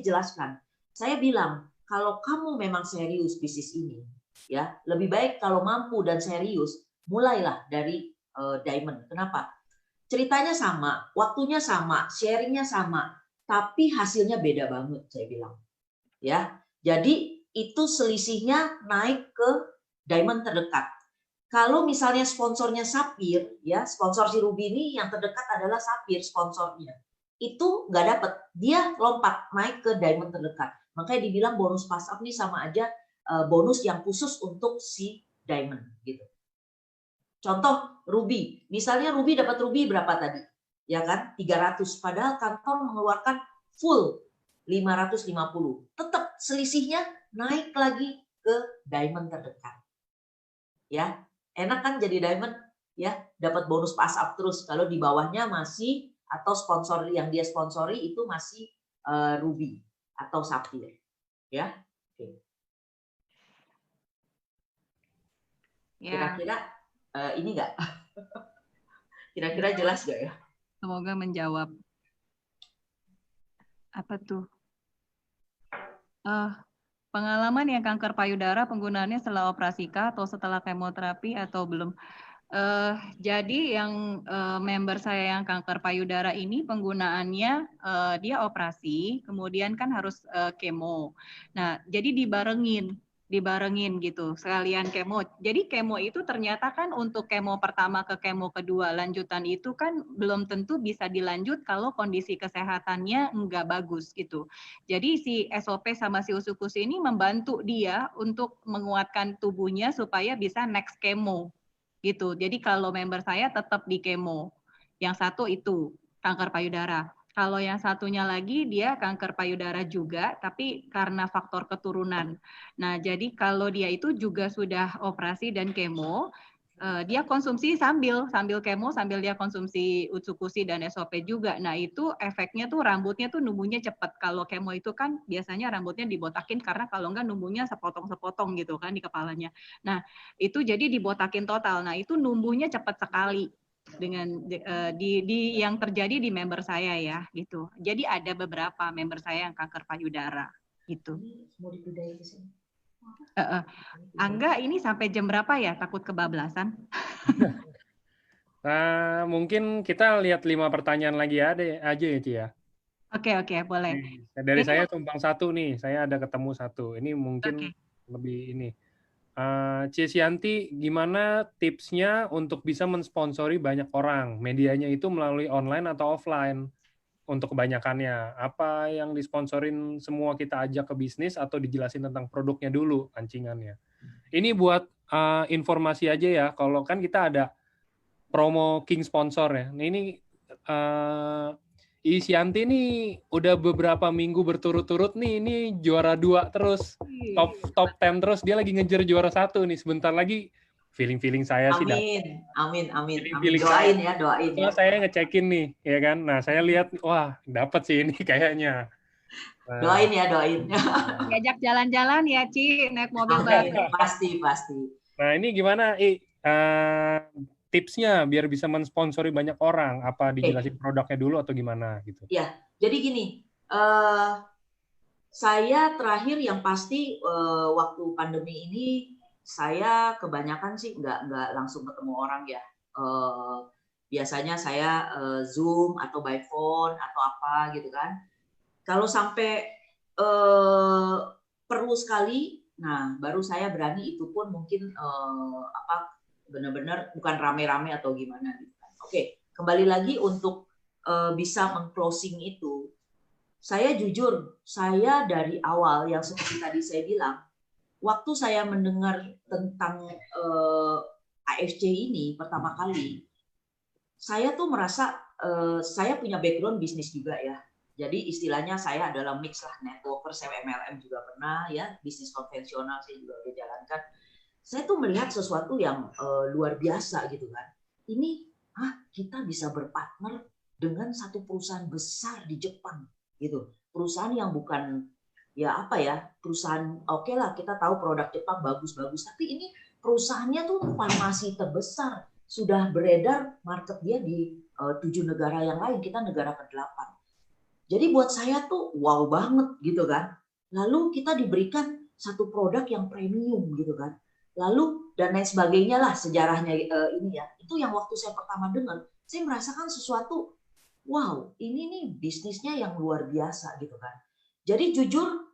jelaskan, saya bilang, kalau kamu memang serius bisnis ini, ya, lebih baik kalau mampu dan serius, mulailah dari diamond. Kenapa? Ceritanya sama, waktunya sama, sharingnya sama, tapi hasilnya beda banget, saya bilang. Ya, jadi itu selisihnya naik ke diamond terdekat. Kalau misalnya sponsornya Sapphire, ya, sponsor si Ruby ini yang terdekat adalah Sapphire sponsornya. Itu nggak dapat, dia lompat naik ke diamond terdekat. Makanya dibilang bonus pass up nih sama aja bonus yang khusus untuk si diamond gitu. Contoh Ruby, misalnya Ruby dapat Ruby berapa tadi? Ya kan? 300, padahal kantor mengeluarkan full 550. Tetap selisihnya naik lagi ke diamond terdekat. Ya, enak kan jadi diamond, ya, dapat bonus pass up terus. Kalau di bawahnya masih atau sponsor yang dia sponsori itu masih Ruby atau Sapphire, ya. Oke. Kira-kira ini enggak? Kira-kira jelas enggak ya? Semoga menjawab. Apa tuh? Pengalaman yang kanker payudara penggunaannya setelah operasi kah atau setelah kemoterapi atau belum? Jadi yang member saya yang kanker payudara ini penggunaannya dia operasi, kemudian kan harus kemo. Nah, jadi dibarengin gitu, sekalian kemo. Jadi kemo itu ternyata kan untuk kemo pertama ke kemo kedua, lanjutan itu kan belum tentu bisa dilanjut kalau kondisi kesehatannya nggak bagus gitu. Jadi si SOP sama si usukus ini membantu dia untuk menguatkan tubuhnya supaya bisa next kemo gitu. Jadi kalau member saya tetap di kemo. Yang satu itu kanker payudara. Kalau yang satunya lagi dia kanker payudara juga, tapi karena faktor keturunan. Nah, jadi kalau dia itu juga sudah operasi dan kemo, dia konsumsi sambil kemo, sambil dia konsumsi Utsukushi dan SOP juga. Nah, itu efeknya tuh rambutnya tuh numbuhnya cepat. Kalau kemo itu kan biasanya rambutnya dibotakin karena kalau enggak numbuhnya sepotong-sepotong gitu kan di kepalanya. Nah, itu jadi dibotakin total. Nah, itu numbuhnya cepat sekali dengan di yang terjadi di member saya ya gitu. Jadi ada beberapa member saya yang kanker payudara gitu. Mau dipindahin ke sini. Angga, ini sampai jam berapa ya? Takut kebablasan. Nah, mungkin kita lihat 5 pertanyaan lagi aja ya, Ci ya. Oke, boleh. Dari Ini saya tumpang satu nih, saya ada ketemu satu. Ini mungkin lebih ini. Cianti, gimana tipsnya untuk bisa mensponsori banyak orang? Medianya itu melalui online atau offline? Untuk kebanyakannya, apa yang disponsorin semua kita ajak ke bisnis atau dijelasin tentang produknya dulu, pancingannya? Ini buat informasi aja ya, kalau kan kita ada promo King sponsor ya. Nah, ini Isyanti nih udah beberapa minggu berturut-turut nih, ini juara 2 terus, top 10 terus, dia lagi ngejar juara 1 nih. Sebentar lagi feeling saya sih dapat. Amin. Doain Ya. Nah, saya ngecekin nih, ya kan. Nah, saya lihat, wah, dapat sih ini kayaknya. Nah, doain. Diajak jalan-jalan ya, Ci, naik mobil bareng. Pasti. Nah, ini gimana, tipsnya biar bisa mensponsori banyak orang? Apa dijelasin produknya dulu atau gimana gitu? Ya, jadi gini, saya terakhir yang pasti waktu pandemi ini saya kebanyakan sih nggak langsung ketemu orang ya. Biasanya saya Zoom atau by phone atau apa gitu kan. Kalau sampai perlu sekali, nah baru saya berani, itu pun mungkin benar-benar bukan rame-rame atau gimana gitu kan. Oke, kembali lagi untuk bisa meng-closing itu. Saya jujur, saya dari awal yang seperti tadi saya bilang, waktu saya mendengar tentang AFC ini pertama kali, saya tuh merasa saya punya background bisnis juga ya. Jadi istilahnya saya adalah mix lah, networker, saya MLM juga pernah ya, bisnis konvensional saya juga udah jalankan. Saya tuh melihat sesuatu yang luar biasa gitu kan. Ini kita bisa berpartner dengan satu perusahaan besar di Jepang gitu. Perusahaan yang bukan ya apa ya, perusahaan oke lah kita tahu produk Jepang bagus-bagus, tapi ini perusahaannya tuh farmasi terbesar, sudah beredar market dia di 7 negara yang lain, kita negara ke-8. Jadi buat saya tuh wow banget gitu kan. Lalu kita diberikan satu produk yang premium gitu kan. Lalu dan lain sebagainya lah sejarahnya ini ya. Itu yang waktu saya pertama dengar, saya merasakan sesuatu, wow, ini nih bisnisnya yang luar biasa gitu kan. Jadi jujur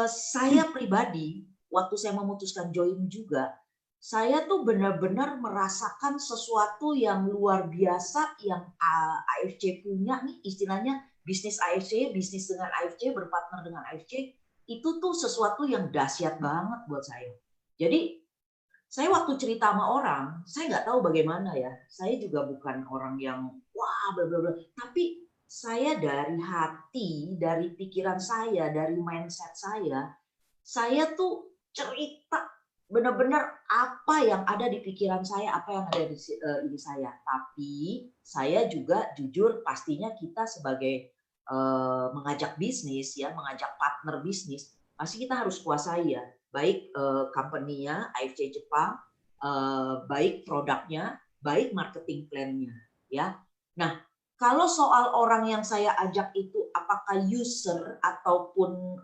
saya pribadi waktu saya memutuskan join juga, saya tuh benar-benar merasakan sesuatu yang luar biasa yang AFC punya nih, istilahnya bisnis AFC, bisnis dengan AFC, berpartner dengan AFC, itu tuh sesuatu yang dahsyat banget buat saya. Jadi saya waktu cerita sama orang, saya nggak tahu bagaimana ya. Saya juga bukan orang yang wah bla bla bla, tapi saya dari hati, dari pikiran saya, dari mindset saya tuh cerita benar-benar apa yang ada di pikiran saya, apa yang ada di ini saya. Tapi saya juga jujur, pastinya kita sebagai mengajak bisnis ya, mengajak partner bisnis, pasti kita harus kuasai ya, baik company-nya AFC Jepang, baik produknya, baik marketing plan-nya ya. Nah, kalau soal orang yang saya ajak itu apakah user ataupun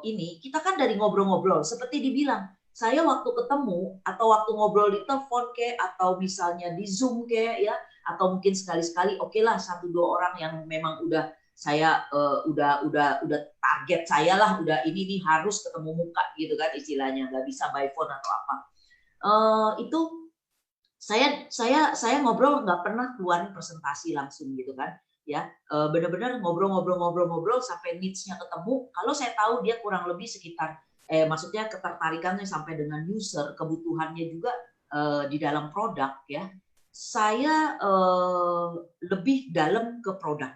ini, kita kan dari ngobrol-ngobrol. Seperti dibilang, saya waktu ketemu atau waktu ngobrol di telepon kayak atau misalnya di Zoom kayak ya, atau mungkin sekali-sekali oke lah 1-2 orang yang memang udah saya udah target saya lah, udah ini nih harus ketemu muka gitu kan istilahnya, nggak bisa by phone atau apa. Itu saya ngobrol nggak pernah keluarin presentasi langsung gitu kan ya, benar-benar ngobrol sampai needs-nya ketemu. Kalau saya tahu dia kurang lebih sekitar maksudnya ketertarikannya sampai dengan user, kebutuhannya juga di dalam produk ya, saya lebih dalam ke produk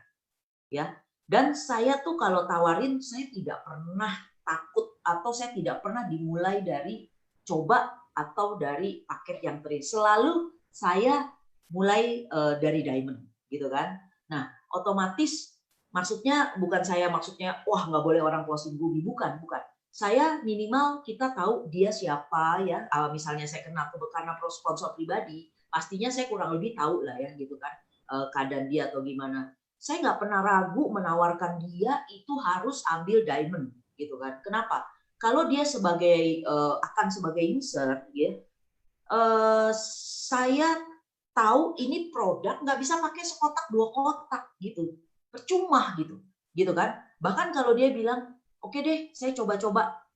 ya. Dan saya tuh kalau tawarin saya tidak pernah takut atau saya tidak pernah dimulai dari coba atau dari paket yang free. Selalu saya mulai dari diamond gitu kan. Nah, otomatis maksudnya bukan saya maksudnya wah nggak boleh orang closing bumi, bukan. Saya minimal kita tahu dia siapa ya. Misalnya saya kenal karena sponsor pribadi, pastinya saya kurang lebih tahu lah ya gitu kan keadaan dia atau gimana. Saya nggak pernah ragu menawarkan dia itu harus ambil diamond gitu kan. Kenapa? Kalau dia sebagai akan sebagai user, ya, saya tahu ini produk nggak bisa pakai sekotak 2 kotak gitu, percuma gitu kan. Bahkan kalau dia bilang, oke deh, saya coba-coba.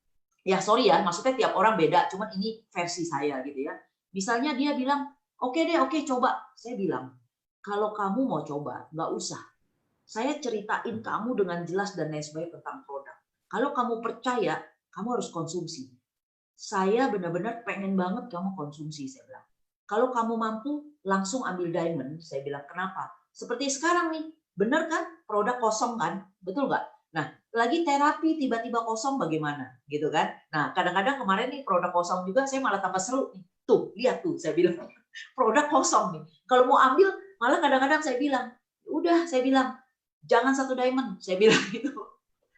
Ya sorry ya, maksudnya tiap orang beda, cuman ini versi saya gitu ya. Misalnya dia bilang, oke deh, oke coba. Saya bilang, kalau kamu mau coba, nggak usah. Saya ceritain kamu dengan jelas dan lain sebagainya tentang produk. Kalau kamu percaya, kamu harus konsumsi. Saya benar-benar pengen banget kamu konsumsi, saya bilang. Kalau kamu mampu, langsung ambil diamond. Saya bilang, kenapa? Seperti sekarang nih, benar kan? Produk kosong kan? Betul nggak? Nah, lagi terapi tiba-tiba kosong bagaimana? Gitu kan? Nah, kadang-kadang kemarin nih produk kosong juga, saya malah tambah seru. Tuh, lihat tuh, saya bilang. Produk kosong nih. Kalau mau ambil, malah kadang-kadang saya bilang, udah, saya bilang, jangan 1 diamond. Saya bilang gitu.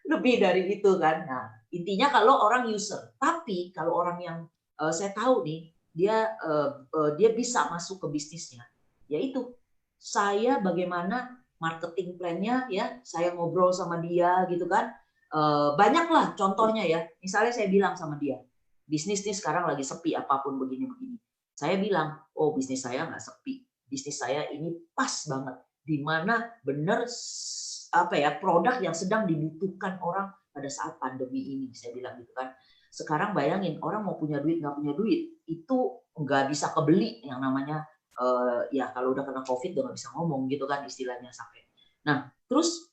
Lebih dari itu kan. Nah, intinya kalau orang user, tapi kalau orang yang saya tahu nih dia bisa masuk ke bisnisnya, yaitu saya bagaimana marketing plan-nya ya, saya ngobrol sama dia gitu kan, banyaklah contohnya ya. Misalnya saya bilang sama dia, bisnis nih sekarang lagi sepi apapun begini-begini. Saya bilang, oh bisnis saya nggak sepi, bisnis saya ini pas banget, di mana bener apa ya produk yang sedang dibutuhkan orang pada saat pandemi ini, saya bilang gitu kan. Sekarang bayangin orang mau punya duit nggak punya duit itu nggak bisa kebeli yang namanya ya kalau udah kena COVID udah nggak bisa ngomong gitu kan istilahnya sampai. Nah terus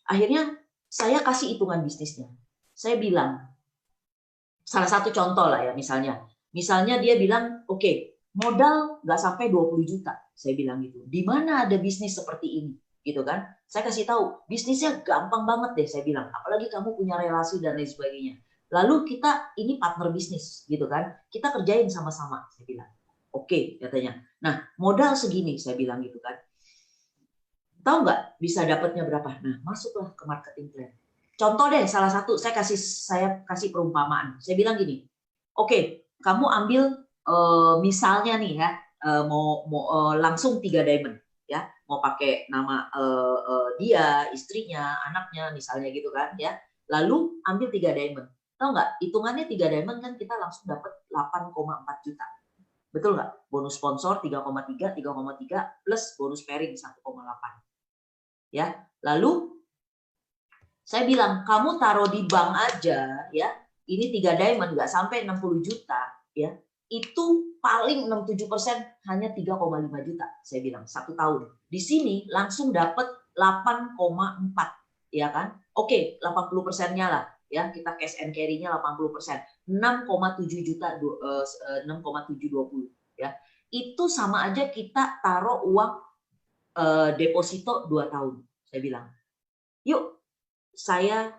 akhirnya saya kasih hitungan bisnisnya. Saya bilang salah satu contoh lah ya misalnya dia bilang oke, modal nggak sampai 20 juta, saya bilang gitu. Di mana ada bisnis seperti ini? Gitu kan, saya kasih tahu bisnisnya gampang banget deh, saya bilang, apalagi kamu punya relasi dan lain sebagainya. Lalu kita ini partner bisnis gitu kan, kita kerjain sama-sama, saya bilang. Oke, katanya. Nah, modal segini, saya bilang gitu kan. Tahu nggak bisa dapatnya berapa? Nah, masuklah ke marketing plan. Contoh deh, salah satu saya kasih perumpamaan. Saya bilang gini, oke, kamu ambil misalnya nih ya, mau langsung 3 diamond. Ya, mau pakai nama dia, istrinya, anaknya, misalnya gitu kan, ya. Lalu ambil 3 diamond. Tahu nggak? Hitungannya 3 diamond kan kita langsung dapat 8,4 juta. Betul nggak? Bonus sponsor 3,3 plus bonus pairing 1,8. Ya, lalu saya bilang kamu taruh di bank aja, ya. Ini 3 diamond nggak sampai 60 juta, ya. Itu paling 67% hanya 3,5 juta, saya bilang 1 tahun. Di sini langsung dapat 8,4, ya kan? Oke, 80%-nya lah, ya kita cash and carry-nya 80%, 6,7 juta, 6,720, ya. Itu sama aja kita taruh uang deposito 2 tahun, saya bilang. Yuk, saya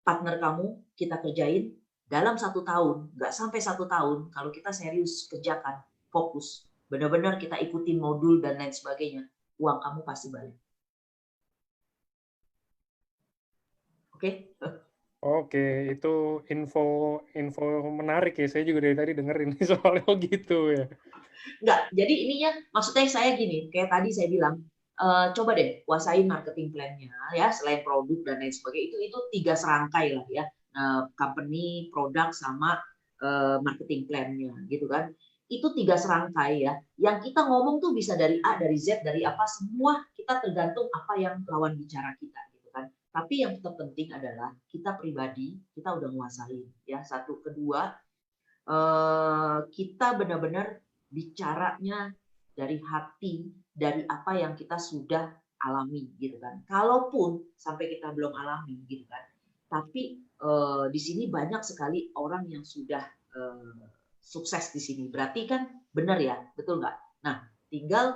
partner kamu, kita kerjain. Dalam 1 tahun, nggak sampai 1 tahun, kalau kita serius kerjakan, fokus, benar-benar kita ikutin modul dan lain sebagainya, uang kamu pasti balik. Oke? Oke, itu info menarik ya. Saya juga dari tadi dengerin soalnya gitu ya. Nggak, jadi ininya maksudnya saya gini, kayak tadi saya bilang, coba deh kuasain marketing plan-nya ya, selain produk dan lain sebagainya, itu 3 serangkai lah ya, company, produk, sama marketing plan-nya gitu kan. Itu 3 serangkai ya, yang kita ngomong tuh bisa dari A, dari Z, dari apa, semua kita tergantung apa yang lawan bicara kita gitu kan. Tapi yang terpenting adalah kita pribadi, kita udah nguasain ya, satu. Kedua, kita benar-benar bicaranya dari hati, dari apa yang kita sudah alami gitu kan. Kalaupun sampai kita belum alami gitu kan, tapi di sini banyak sekali orang yang sudah sukses di sini. Berarti kan benar ya, betul nggak? Nah, tinggal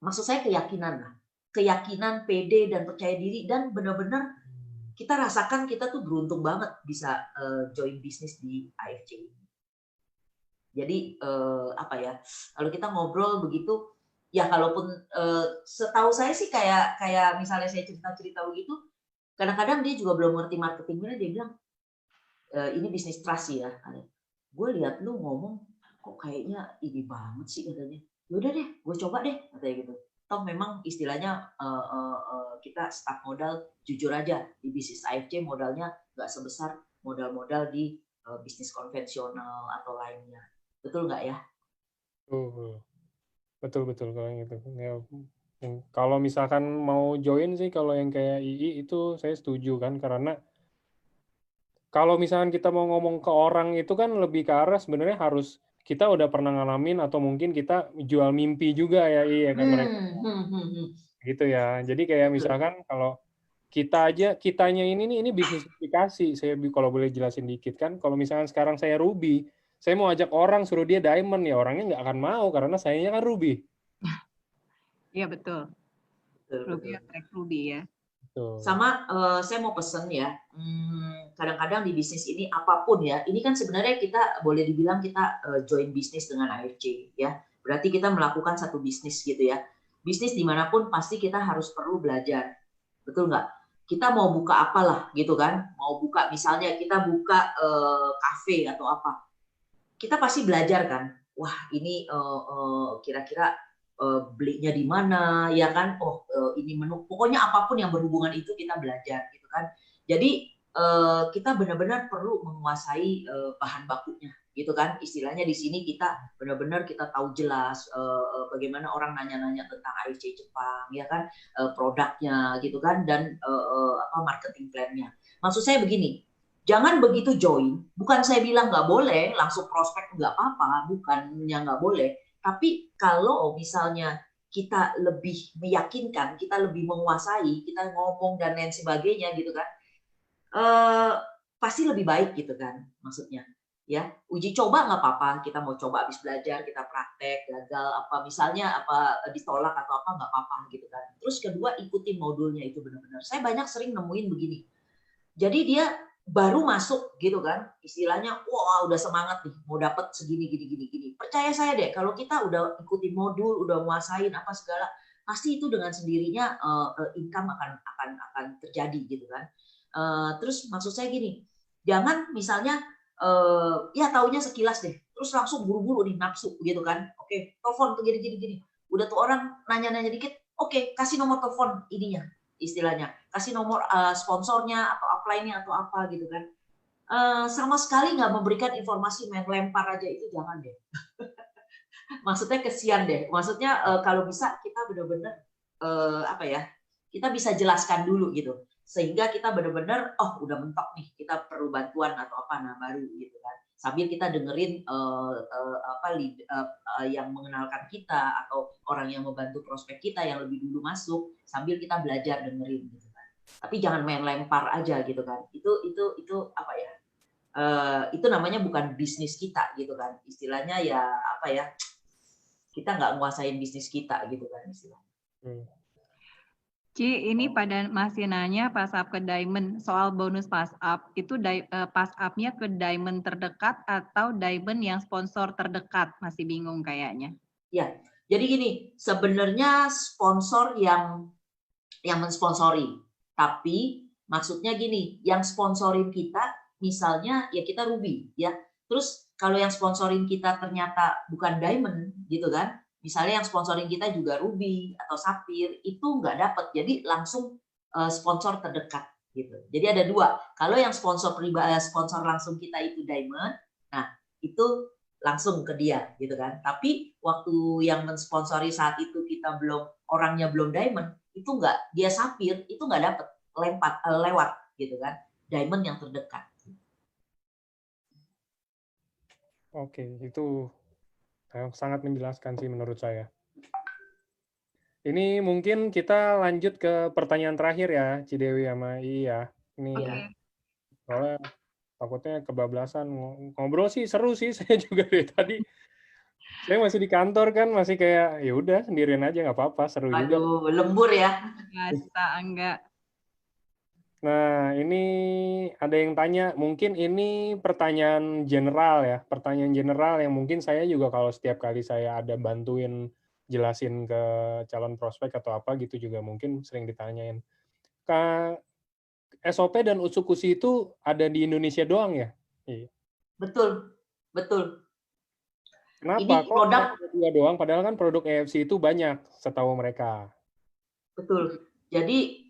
maksud saya keyakinan lah, keyakinan, pede dan percaya diri, dan benar-benar kita rasakan kita tuh beruntung banget bisa join bisnis di AFC ini. Jadi apa ya, kalau kita ngobrol begitu ya, kalaupun setahu saya sih kayak misalnya saya cerita begitu, kadang-kadang dia juga belum ngerti marketingnya, dia bilang ini bisnis trust ya. Gue lihat lu ngomong kok kayaknya ini banget sih katanya. Yaudah deh, gue coba deh katanya gitu. Toh memang istilahnya kita start modal, jujur aja di bisnis AFC modalnya nggak sebesar modal-modal di bisnis konvensional atau lainnya. Betul nggak ya? Betul kalau yang gitu. Ya, kalau misalkan mau join sih, kalau yang kayak II itu saya setuju kan, karena kalau misalkan kita mau ngomong ke orang itu kan lebih ke arah sebenarnya harus kita udah pernah ngalamin, atau mungkin kita jual mimpi juga ya, iya kan mereka gitu ya. Jadi kayak misalkan kalau kitanya ini bisnis aplikasi, saya kalau boleh jelasin dikit kan, kalau misalkan sekarang saya Ruby, saya mau ajak orang suruh dia Diamond, ya orangnya nggak akan mau karena sayanya kan Ruby. Iya betul. Ruby attract Ruby ya. Sama saya mau pesen ya, kadang-kadang di bisnis ini apapun ya, ini kan sebenarnya kita boleh dibilang kita join bisnis dengan AFC ya, berarti kita melakukan satu bisnis gitu ya. Bisnis dimanapun pasti kita harus perlu belajar, betul nggak? Kita mau buka apalah gitu kan, mau buka misalnya kita buka kafe atau apa, kita pasti belajar kan, wah ini kira-kira belinya di mana ya kan, ini menu, pokoknya apapun yang berhubungan itu kita belajar gitu kan. Jadi kita benar-benar perlu menguasai bahan bakunya gitu kan, istilahnya di sini kita benar-benar kita tahu jelas bagaimana orang nanya-nanya tentang AFC Jepang ya kan, produknya gitu kan, dan marketing plan-nya. Maksud saya begini, jangan begitu join, bukan saya bilang nggak boleh langsung prospek, nggak apa-apa, bukannya nggak boleh. Tapi kalau misalnya kita lebih meyakinkan, kita lebih menguasai, kita ngomong dan lain sebagainya gitu kan, pasti lebih baik gitu kan, maksudnya. Ya, uji coba nggak apa-apa, kita mau coba habis belajar, kita praktek, gagal apa misalnya apa ditolak atau apa nggak apa-apa gitu kan. Terus kedua, ikuti modulnya itu benar-benar. Saya banyak sering nemuin begini. Jadi dia baru masuk gitu kan, istilahnya wah udah semangat nih mau dapat segini gini. Percaya saya deh, kalau kita udah ikuti modul, udah nguasain apa segala, pasti itu dengan sendirinya income akan terjadi gitu kan. Terus maksud saya gini, jangan misalnya ya taunya sekilas deh, terus langsung buru-buru nih nafsu gitu kan. Oke, telepon tuh gini. Udah tuh orang nanya-nanya dikit, oke, kasih nomor telepon ininya, istilahnya kasih nomor sponsornya atau upline-nya atau apa gitu kan. Sama sekali nggak memberikan informasi, main lempar aja, itu jangan deh. Maksudnya kesian deh, maksudnya kalau bisa kita benar-benar apa ya, kita bisa jelaskan dulu gitu, sehingga kita benar-benar udah mentok nih, kita perlu bantuan atau apa, nah baru gitu kan, sambil kita dengerin yang mengenalkan kita atau orang yang membantu prospek kita yang lebih dulu masuk, sambil kita belajar dengerin gitu kan. Tapi jangan main lempar aja gitu kan, itu apa ya, itu namanya bukan bisnis kita gitu kan, istilahnya ya apa ya, kita nggak nguasain bisnis kita gitu kan istilahnya. Ci, ini pada masih nanya pas up ke Diamond, soal bonus pas up, itu pas up-nya ke Diamond terdekat atau Diamond yang sponsor terdekat? Masih bingung kayaknya. Ya, jadi gini, sebenarnya sponsor yang mensponsori, tapi maksudnya gini, yang sponsorin kita, misalnya ya kita Ruby ya, terus kalau yang sponsorin kita ternyata bukan Diamond gitu kan, Misalnya yang sponsoring kita juga Ruby atau Sapphire, itu nggak dapat. Jadi langsung sponsor terdekat gitu. Jadi ada dua. Kalau yang sponsor langsung kita itu Diamond, nah itu langsung ke dia gitu kan. Tapi waktu yang mensponsori saat itu kita orangnya belum Diamond, itu nggak, dia Sapphire itu nggak dapat, lewat gitu kan. Diamond yang terdekat. Oke, itu sangat menjelaskan sih menurut saya. Ini mungkin kita lanjut ke pertanyaan terakhir ya, Cidewi sama Ii ya. Ini soalnya takutnya kebablasan. Ngobrol sih seru sih, saya juga dari tadi. Saya masih di kantor kan, masih kayak ya udah sendirian aja nggak apa-apa, seru juga. Aduh, lembur ya. Biasa enggak. Nah, ini ada yang tanya, mungkin ini pertanyaan general ya, pertanyaan general yang mungkin saya juga kalau setiap kali saya ada bantuin jelasin ke calon prospek atau apa gitu juga mungkin sering ditanyain. SOP dan Utsukushi itu ada di Indonesia doang ya? Iya. Betul, betul. Kenapa? Ini Kok produk dua doang? Padahal kan produk EFC itu banyak setahu mereka. betul. Jadi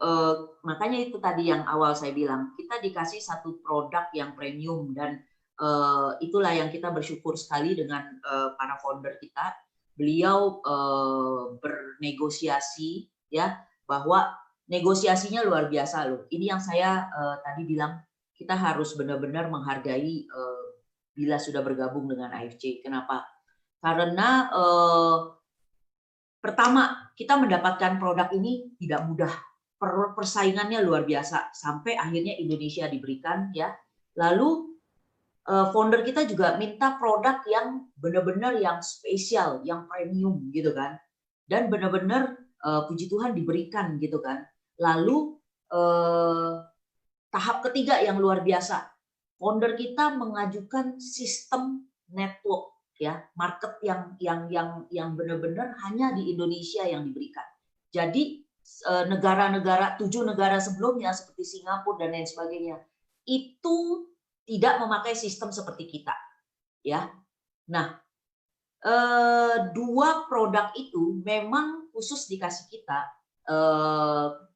makanya itu tadi yang awal saya bilang, kita dikasih satu produk yang premium dan itulah yang kita bersyukur sekali dengan para founder kita. Beliau bernegosiasi ya, bahwa negosiasinya luar biasa loh. Ini yang saya tadi bilang, kita harus benar-benar menghargai bila sudah bergabung dengan AFC. Kenapa? Karena pertama, kita mendapatkan produk ini tidak mudah. Persaingannya luar biasa sampai akhirnya Indonesia diberikan ya. Lalu founder kita juga minta produk yang benar-benar yang spesial, yang premium gitu kan. Dan benar-benar puji Tuhan diberikan gitu kan. Lalu tahap ketiga yang luar biasa. Founder kita mengajukan sistem network ya, market yang benar-benar hanya di Indonesia yang diberikan. Jadi negara-negara 7 negara sebelumnya seperti Singapura dan lain sebagainya itu tidak memakai sistem seperti kita ya. Nah, dua produk itu memang khusus dikasih kita.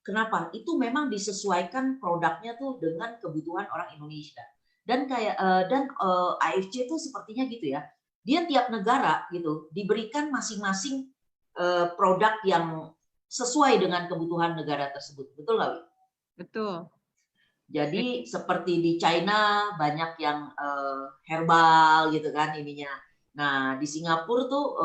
Kenapa? Itu memang disesuaikan produknya tuh dengan kebutuhan orang Indonesia. Dan AFC itu sepertinya gitu ya. Dia tiap negara gitu diberikan masing-masing produk yang sesuai dengan kebutuhan negara tersebut. Betul nggak, Wi? Betul. Jadi seperti di China banyak yang herbal gitu kan ininya. Nah di Singapura tuh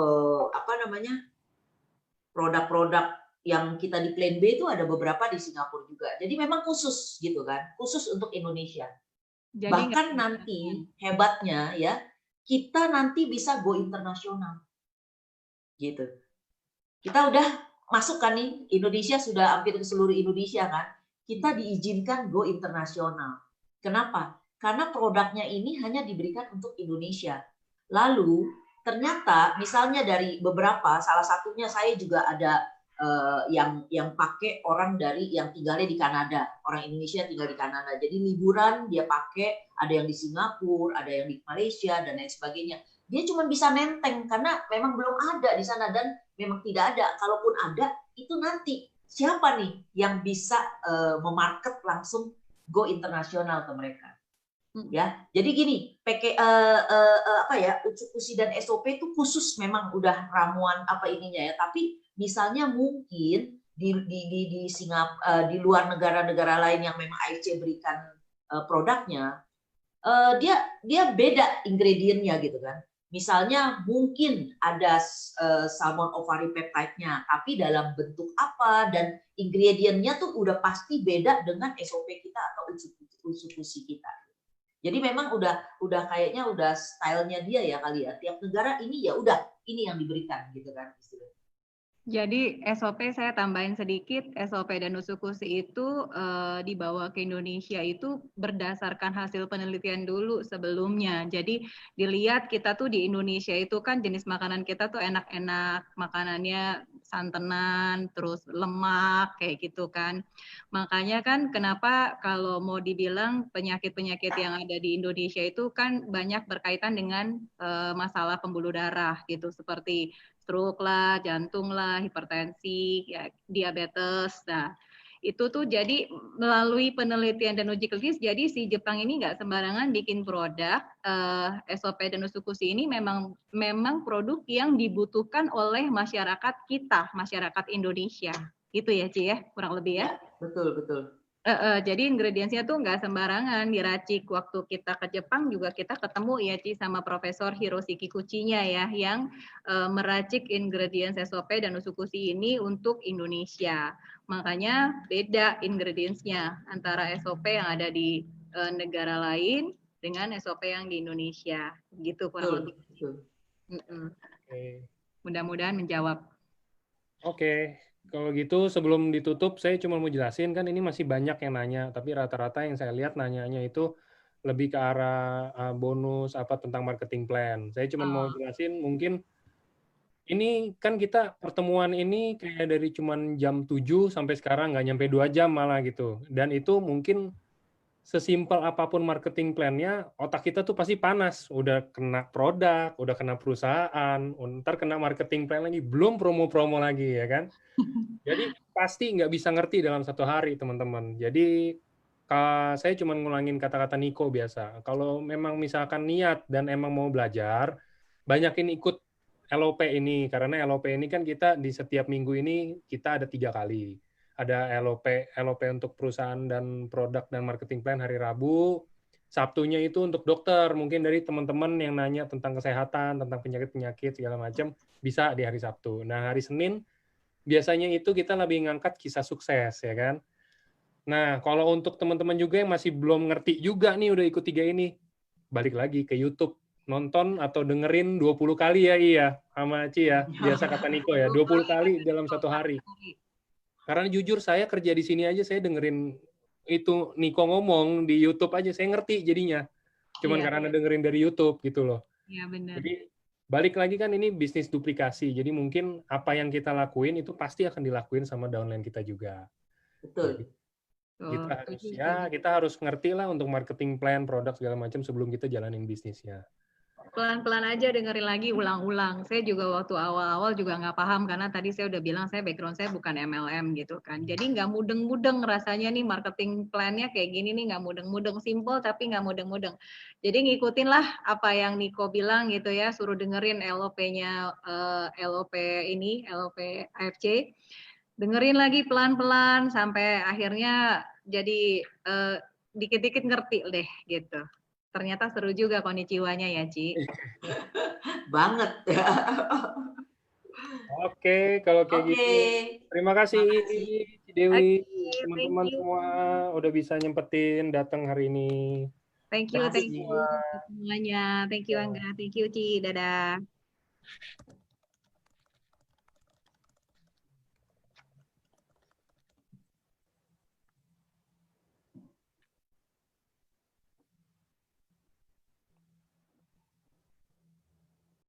produk-produk yang kita di Plan B itu ada beberapa di Singapura juga. Jadi memang khusus gitu kan, khusus untuk Indonesia. Jadi bahkan nanti hebatnya ya, kita nanti bisa go internasional. Gitu. Kita udah masuk kan nih, Indonesia sudah hampir ke seluruh Indonesia kan. Kita diizinkan go internasional. Kenapa? Karena produknya ini hanya diberikan untuk Indonesia. Lalu ternyata misalnya dari beberapa, salah satunya saya juga ada yang pakai orang dari yang tinggalnya di Kanada, orang Indonesia tinggal di Kanada. Jadi liburan dia pakai, ada yang di Singapura, ada yang di Malaysia dan lain sebagainya. Dia cuma bisa nenteng karena memang belum ada di sana dan memang tidak ada. Kalaupun ada, itu nanti siapa nih yang bisa memarket langsung go internasional ke mereka? Ya, jadi gini, Utsukushi dan SOP itu khusus memang udah ramuan apa ininya ya. Tapi misalnya mungkin di Singapura, di luar negara-negara lain yang memang AFC berikan produknya, dia beda ingredientnya gitu kan. Misalnya mungkin ada salmon ovary peptide-nya, tapi dalam bentuk apa dan ingredientnya tuh udah pasti beda dengan SOP kita atau Utsukushi kita. Jadi memang udah kayaknya udah stylenya dia ya kali ya. Tiap negara ini ya udah ini yang diberikan gitu kan istilahnya. Jadi SOP saya tambahin sedikit, SOP dan Utsukushi itu dibawa ke Indonesia itu berdasarkan hasil penelitian dulu sebelumnya. Jadi dilihat kita tuh di Indonesia itu kan jenis makanan kita tuh enak-enak, makanannya santenan, terus lemak kayak gitu kan. Makanya kan kenapa kalau mau dibilang penyakit-penyakit yang ada di Indonesia itu kan banyak berkaitan dengan masalah pembuluh darah gitu, seperti stroke lah, jantung lah, hipertensi, ya, diabetes. Nah, itu tuh jadi melalui penelitian dan uji klinis, jadi si Jepang ini nggak sembarangan bikin produk. SOP dan Usukushi ini memang produk yang dibutuhkan oleh masyarakat kita, masyarakat Indonesia. Gitu ya, Ci ya, kurang lebih ya. Betul, betul. Jadi ingredientsnya tuh nggak sembarangan diracik. Waktu kita ke Jepang juga kita ketemu ya Ci sama Profesor Hiroshi Kikuchinya ya, yang meracik ingredients SOP dan Usukushi ini untuk Indonesia. Makanya beda ingredientsnya antara SOP yang ada di negara lain dengan SOP yang di Indonesia. Gitu kurang lebih. Mudah-mudahan menjawab. Oke. Kalau gitu sebelum ditutup saya cuma mau jelasin, kan ini masih banyak yang nanya, tapi rata-rata yang saya lihat nanyanya itu lebih ke arah bonus apa tentang marketing plan. Saya cuma mau jelasin, mungkin ini kan kita pertemuan ini kayak dari cuman jam 7 sampai sekarang nggak nyampe 2 jam malah gitu. Dan itu mungkin sesimpel apapun marketing plan-nya, otak kita tuh pasti panas. Udah kena produk, udah kena perusahaan, ntar kena marketing plan lagi, belum promo-promo lagi ya kan. Jadi pasti nggak bisa ngerti dalam satu hari, teman-teman. Jadi saya cuma ngulangin kata-kata Niko biasa. Kalau memang misalkan niat dan emang mau belajar, banyakin ikut LOP ini. Karena LOP ini kan kita di setiap minggu ini kita ada 3 kali. Ada LOP untuk perusahaan dan produk dan marketing plan hari Rabu. Sabtunya itu untuk dokter. Mungkin dari teman-teman yang nanya tentang kesehatan, tentang penyakit-penyakit segala macam, bisa di hari Sabtu. Nah, hari Senin biasanya itu kita lebih ngangkat kisah sukses, ya kan? Nah, kalau untuk teman-teman juga yang masih belum ngerti juga nih udah ikut 3 ini, balik lagi ke YouTube. Nonton atau dengerin 20 kali ya, iya, sama Ci ya. Biasa kata Niko ya, 20 kali dalam satu hari. Karena jujur saya kerja di sini aja, saya dengerin itu Niko ngomong di YouTube aja, saya ngerti jadinya. Cuman karena dengerin dari YouTube gitu loh. Iya, benar. Jadi balik lagi kan ini bisnis duplikasi. Jadi mungkin apa yang kita lakuin itu pasti akan dilakuin sama downline kita juga. Betul. Jadi kita harus ngerti lah untuk marketing plan, produk segala macam sebelum kita jalanin bisnisnya. Pelan-pelan aja dengerin lagi, ulang-ulang. Saya juga waktu awal-awal juga nggak paham, karena tadi saya udah bilang background saya bukan MLM gitu kan. Jadi nggak mudeng-mudeng rasanya nih marketing plan-nya kayak gini nih, nggak mudeng-mudeng, simple tapi nggak mudeng-mudeng. Jadi ngikutin lah apa yang Niko bilang gitu ya, suruh dengerin LOP-nya, LOP ini, LOP AFC. Dengerin lagi pelan-pelan sampai akhirnya jadi dikit-dikit ngerti deh gitu. Ternyata seru juga konnichiwa-nya ya, Ci. Banget. Oke, kalau kayak gitu. Terima kasih, Dewi, teman-teman semua udah bisa nyempetin datang hari ini. Thank you semuanya. Thank you Angga, thank you Ci, dadah.